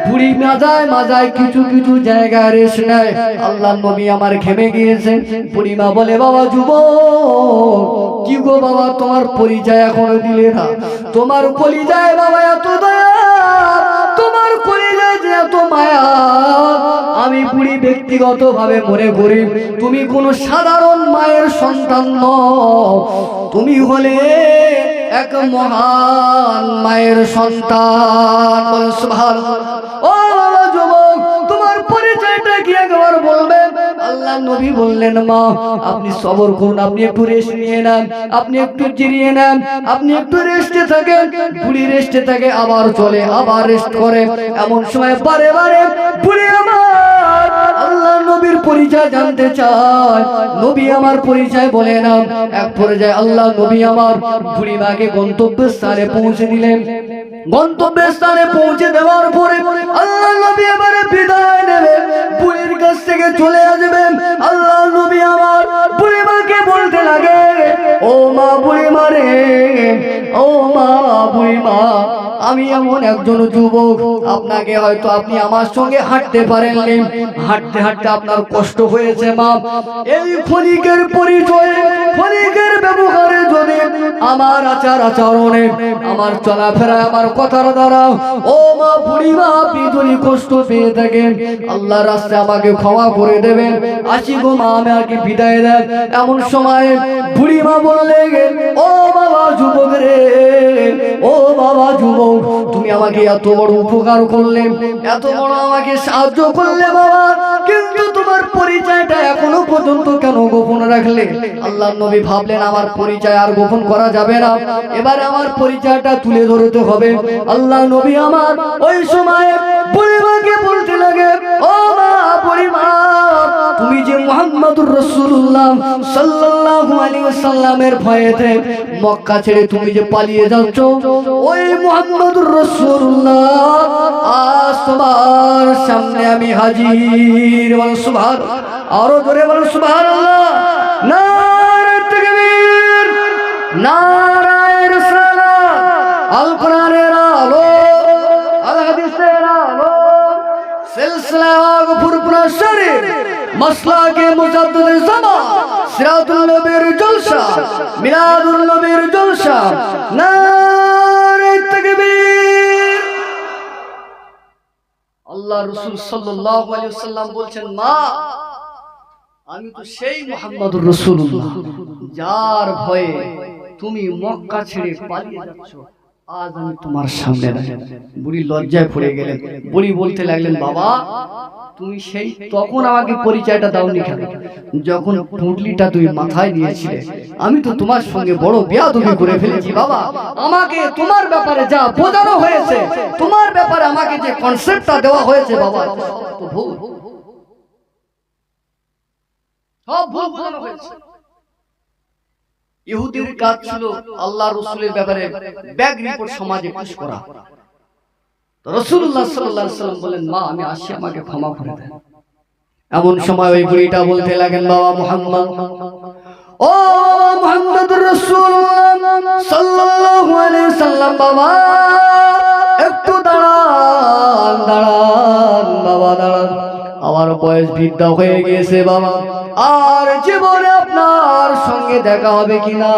বুড়ি মাজায় মাজায় কিছু কিছু জায়গায় রেস্ট নেয়। আল্লাহ নবী আমার ঘেমে গিয়েছে। বুড়িমা বলে, বাবা যুবক, কি গো বাবা, তোমার পরিচয় এখনো দিলে না? তোমার পরিচয় বাবা এত দয়া, তোমার পরিচয় যে এত মায়া, আমি বুড়ি ব্যক্তিগত ভাবে মনে করি তুমি কোনো সাধারণ মায়ের সন্তান নও, তুমি হলে এক মহান মায়ের সন্তান। সুবহানাল্লাহ। ও যুবক, তোমার পরিচয়টা কি একবার বলবেন? আল্লাহ নবী বললেন, মা, আপনি সবর করুন, আপনি একটু রেস্ট নিয়ে নেন, আপনি একটু জিরিয়ে নেন, আপনি একটু রেস্টে থাকেন। বুড়ি রেস্টে থাকে, আবার চলে, আবার রেস্ট করে। এমন সময় বারে বারে বুড়ি আমার আল্লাহ নবীর পরিচয় জানতে চায়। নবী আমার পরিচয় বলে না। এক পর্যায়ে আল্লাহ নবী আমার বুড়ি মাকে গন্তব্যস্থানে পৌঁছে দিলেন। গন্তব্যস্থানে পৌঁছে দেওয়ার পরে আল্লাহ নবী এবারে বিদায় নেবে, বুড়ির কাছ থেকে চলে আসবেন। আল্লাহ নবী আমার বুড়ি মাকে বলতে লাগে, ও মা বুড়ি মা রে, ও মা বুড়ি মা, আমি এমন একজন যুবক, আপনাকে হয়তো আপনি আমার সঙ্গে হাঁটতে পারেননি, হাঁটতে হাঁটতে আপনার কষ্ট হয়েছে মা। এই ক্ষণিকের পরিচয়ে, ক্ষণিকের ব্যবহারে যদি আমার আচার আচরণে, আমার চলাফেরা, আমার কথার দ্বারা ও মা বুড়ি মা আপনি যদি কষ্ট পেয়ে থাকেন, আল্লাহর রাস্তায় আমাকে ক্ষমা করে দেবেন। আসি গো মা, আমাকে বিদায় দেন। এমন সময় বুড়ি মা বললে, ও বাবা যুবক রে, ও বাবা যুবক, তুমি আমাকে এত বড় উপকার করলে, এত বড় আমাকে সাহায্য করলে বাবা, কিন্তু তোমার পরিচয়টা এখনো পর্যন্ত কেন গোপন রাখলে? আল্লাহ নবী ভাবলেন, আমার পরিচয় আর গোপন করা যাবে না, এবারে আমার পরিচয়টা তুলে ধরতে হবে। আল্লাহ নবী আমার ওই সময় বুড়িমাকে বলতে লাগে, ও মা বুড়ি মা, তুমি যে মুহাম্মদুর রাসূলুল্লাহ সাল্লাল্লাহু আলাইহি ওয়াসাল্লামের ভয়েতে মক্কা ছেড়ে তুমি যে পালিয়ে যাচ্ছ, ওই মুহাম্মদুর রাসূলুল্লাহ আজ তোমার সামনে আমি হাজির। বলো সুবহানাল্লাহ, আরো জোরে বলো সুবহানাল্লাহ। নারে তাকবীর, নারায়ে রিসালাত, আল কোরআনের আলো, আল হাদিসের আলো, সিলসিলা গফুরপুরা শরীফ, মাসলাকে মুজাদ্দিদে জামান, সিরাতুল নবীর জলসা, মিলাদুল নবীর জলসা। নারে তাকবীর। আল্লাহ রাসূল সাল্লাল্লাহু আলাইহি ওয়াসাল্লাম বলছেন, মা, আমি তো সেই মুহাম্মদুর রাসূলুল্লাহ যার ভয়ে তুমি মক্কা ছেড়ে পালিয়ে যাচ্ছ। আজ আমি তোমার সামনে দাঁড়িয়ে। বুড়ি লজ্জায় পড়ে গেলেন। বুড়ি বলতে লাগলেন, বাবা তুমি সেই তখন আমাকে পরিচয়টা দাওনি কেন? যখন পুঁটলিটা তুমি মাথায় নিয়েছিলে, আমি তো তোমার সঙ্গে বড় বেয়াদবি করে ফেলেছি বাবা। আমাকে তোমার ব্যাপারে যা বোঝানো হয়েছে, তোমার ব্যাপারে আমাকে যে কনসেপ্টটা দেওয়া হয়েছে বাবা, তো ভুল, সব ভুল বোঝানো হয়েছে। ইহুদির কাজ ছিল আল্লাহ রাসূলের ব্যাপারে ব্যাগ রিপোর্ট সমাজে পেশ করা। রাসূলুল্লাহ সাল্লাল্লাহু আলাইহি ওয়াসাল্লাম বলেন, মা আমি আসি, আমাকে ক্ষমা করে দেন। এমন সময় ওই বুড়িটা বলতে লাগেন, বাবা মুহাম্মদ, ও মুহাম্মদুর রাসূলুল্লাহ সাল্লাল্লাহু আলাইহি ওয়াসাল্লাম, বাবা একটু দাঁড়ান দাঁড়ান বাবা দাঁড়ান, আমার বয়স বৃদ্ধা হয়ে গেছে বাবা, আর জীবনে আপনার সঙ্গে দেখা হবে কিনা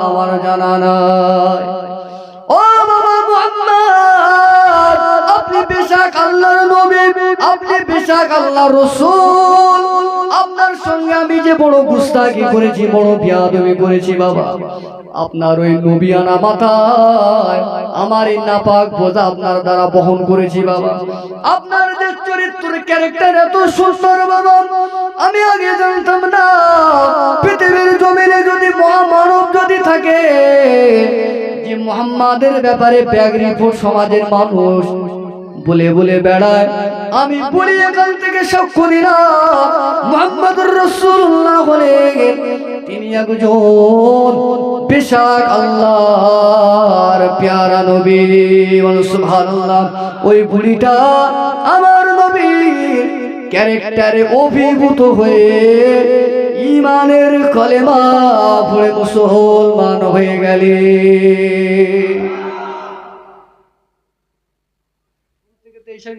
আমার জানা নাই। ও বাবা মুহাম্মদ, আপনি বেশক আল্লাহর নবী, আপনি বেশক আল্লাহর রাসূল, আপনার সঙ্গে আমি যে বড় গুস্তাখি করেছি, বড় বেয়াদবি করেছি বাবা, আপনার ওই নবিয়ানা মাথায় আমার এই নাপাক বোঝা আপনার দ্বারা বহন করেছি বাবা। আপনার যে চরিত্র ক্যারেক্টার এত সুন্দর বাবা, আমি আগে জানতাম না। পৃথিবীর জমিনে যদি মহামানব যদি থাকে যে মুহাম্মাদের ব্যাপারে ব্যাগ রিপোর্ট সমাজের মানুষ বলে বলে বেড়ায়, আমি বলি এখান থেকে সাক্ষ্য দিলাম মুহাম্মদুর রাসূলুল্লাহ বলেন তিনি একজন বেশক আল্লাহর প্যারা নবী। সুবহানাল্লাহ। ওই বুড়িটা আমার নবীর ক্যারেক্টারে অভিভূত হয়ে ঈমানের কলেমা পড়ে মুসলমান হয়ে গেলে।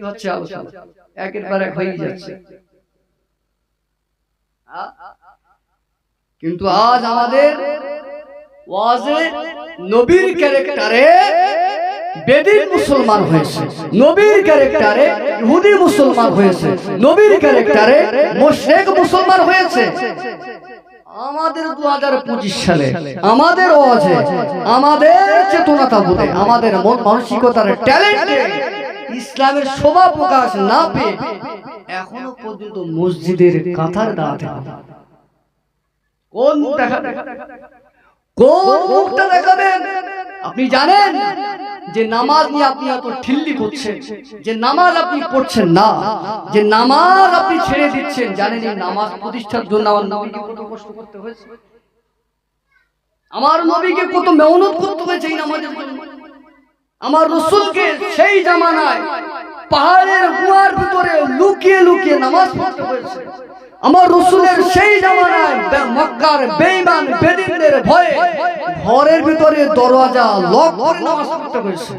হচ্ছে আলোচনা একের পর এক হয়ে যাচ্ছে, কিন্তু আজ আমাদের ওয়াজে নবীর ক্যারেক্টারে বেদিন মুসলমান হয়েছে, নবীর ক্যারেক্টারে ইহুদি মুসলমান হয়েছে, নবীর ক্যারেক্টারে মুশরিক মুসলমান হয়েছে। আমাদের 2025 সালে আমাদের ওয়াজে, আমাদের চেতনাতা বলে, আমাদের মন মানসিকতার ট্যালেন্টে ইসলামের শোভা প্রকাশ না পেয়ে এখনো পর্যন্ত মসজিদের কাতার দাঁড়াতে হবে। কোন মুখটা দেখাবেন? আপনি জানেন যে নামাজ নিয়ে আপনি এত ঠিল্লি করছেন, যে নামাজ আপনি পড়ছেন না, যে নামাজ আপনি ছেড়ে দিচ্ছেন, জানেন এই নামাজ প্রতিষ্ঠার জন্য আমার নবীকে কত কষ্ট করতে হয়েছে, আমার নবীকে কত মেহনত করতে হয়েছে এই নামাজের জন্য। আমার রাসূলকে সেই জামানায় পাহাড়ের গুহার ভিতরে লুকিয়ে লুকিয়ে নামাজ পড়তে হয়েছে। আমার রাসূলের সেই জামানায় মক্কার বেঈমান বেদিনদের ভয়ে ঘরের ভিতরে দরজা লক করে নামাজ পড়তে হয়েছে।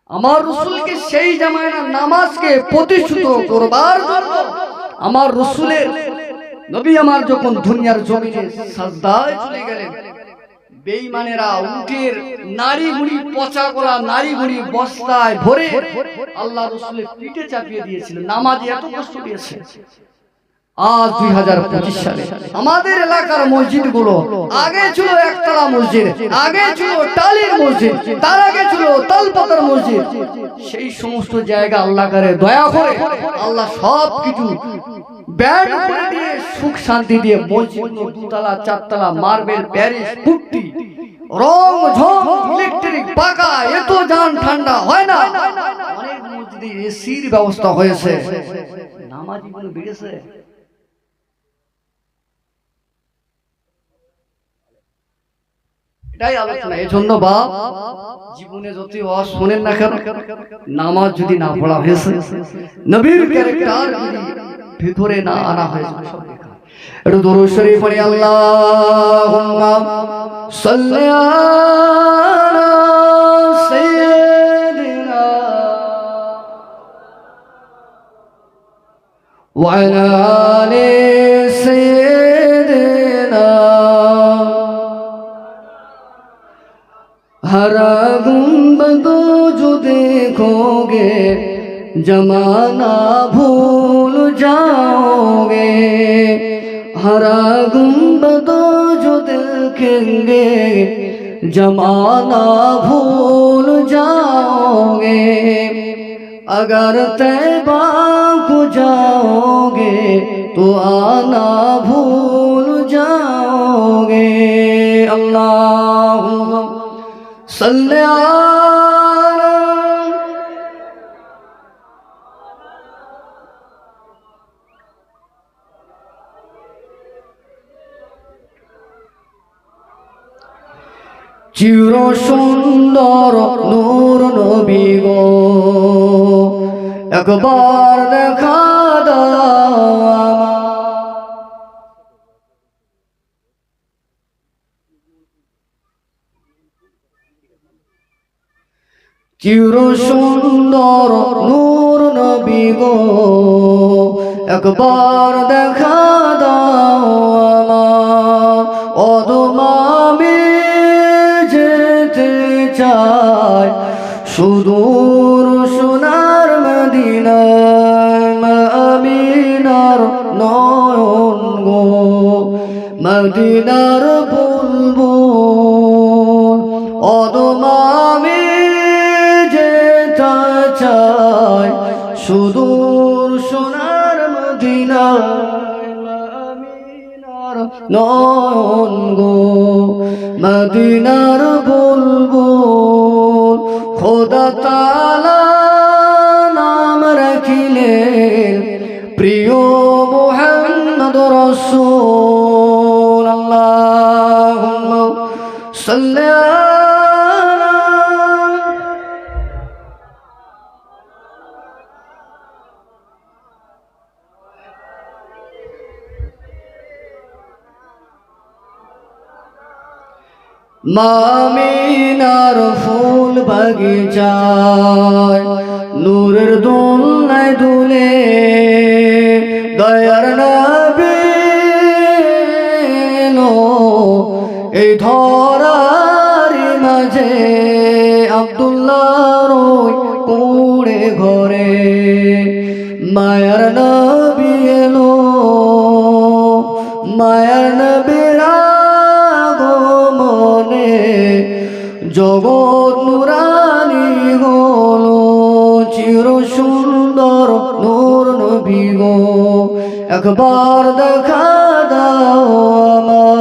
আমার রাসূলকে সেই জামানায় নামাজকে প্রতিষ্ঠিত করবার জন্য আমার রাসূলের নবী আমার যখন দুনিয়ার জমিনে সাজদায় চলে গেলেন, বেঈমানেরা উটের নাড়িগুড়ি, পচা করা নাড়িগুড়ি বস্তায় ভরে আল্লাহ রাসূলের পিঠে চাপিয়ে দিয়েছিল। নামাজে এত কষ্ট দিয়েছে। আজ 2025 সালে আমাদের এলাকার মসজিদগুলো, আগে ছিল একতলা মসজিদ, আগে ছিল টালির মসজিদ, তার আগে ছিল তালপাতার মসজিদ, সেই সমস্ত জায়গা আল্লাহ করে দয়া করে আল্লাহ সব কিছু ব্যান্ড করে দিয়ে সুখ শান্তি দিয়ে মসজিদ 2তলা 4তলা মার্বেল, প্যারিস, পুট্টি, রং ঝং, ইলেকট্রিক পাকা, এত জান ঠান্ডা হয় না। অনেক মসজিদে এসির ব্যবস্থা হয়েছে, নামাজি গুলো বেড়েছে। এটাই আলোচনা। এজন্য বাপ জীবনে যত ওয়াজ শুনেন না কেন, নামাজ যদি না পড়া হয়েছে, নবীর ক্যারেক্টার যদি ভিতরে না আনা হয়েছে, সব বেকার। একটু দরুদ শরীফ পড়ি, আল্লাহুম্মা সাল্লি আলা সাইয়্যিদিনা ওয়া আলা আলি সাইয়্যিদিনা। हरा गुंबद जो देखोगे जमाना भूल जाओगे, हरा गुंबद जो देखेंगे जमाना भूल जाओगे, अगर तैबा को जाओगे तो आना भूल जाओगे। अल्लाहुम्मा सल्ली अला চির সুন্দর নূর নবী গো, একবার দেখা দাও আমায়। চির সুন্দর নূর নবী গো, একবার দেখা দাও আমায়। অদমামি যেতে চাই সুদূর সোনার মদিনায়, আমিনার নয়ন গো মদিনার বুলবুল। অদমামি যেতে চাই সুদূর সোনার মদিনায়, আমিনার নয়ন গো মদিনার বুলবুল। খোদা তাআলা নাম রাখিলেন প্রিয় মুহাম্মদ রাসূল। আল্লাহুম্মা সাল্লি আলা মামিনার ফুল বাগিচায় নূরের দোলনায় দুলে, দয়ার নবী এলো এই ধরার মাঝে। আব্দুল্লাহর ওই কুঁড়ে ঘরে মায়ার নবী এলো, মায়ার নবীর আগমনে জগৎ নুরানি হলো। চির সুন্দর নূর নবী গো, একবার দেখা দাও আমায়।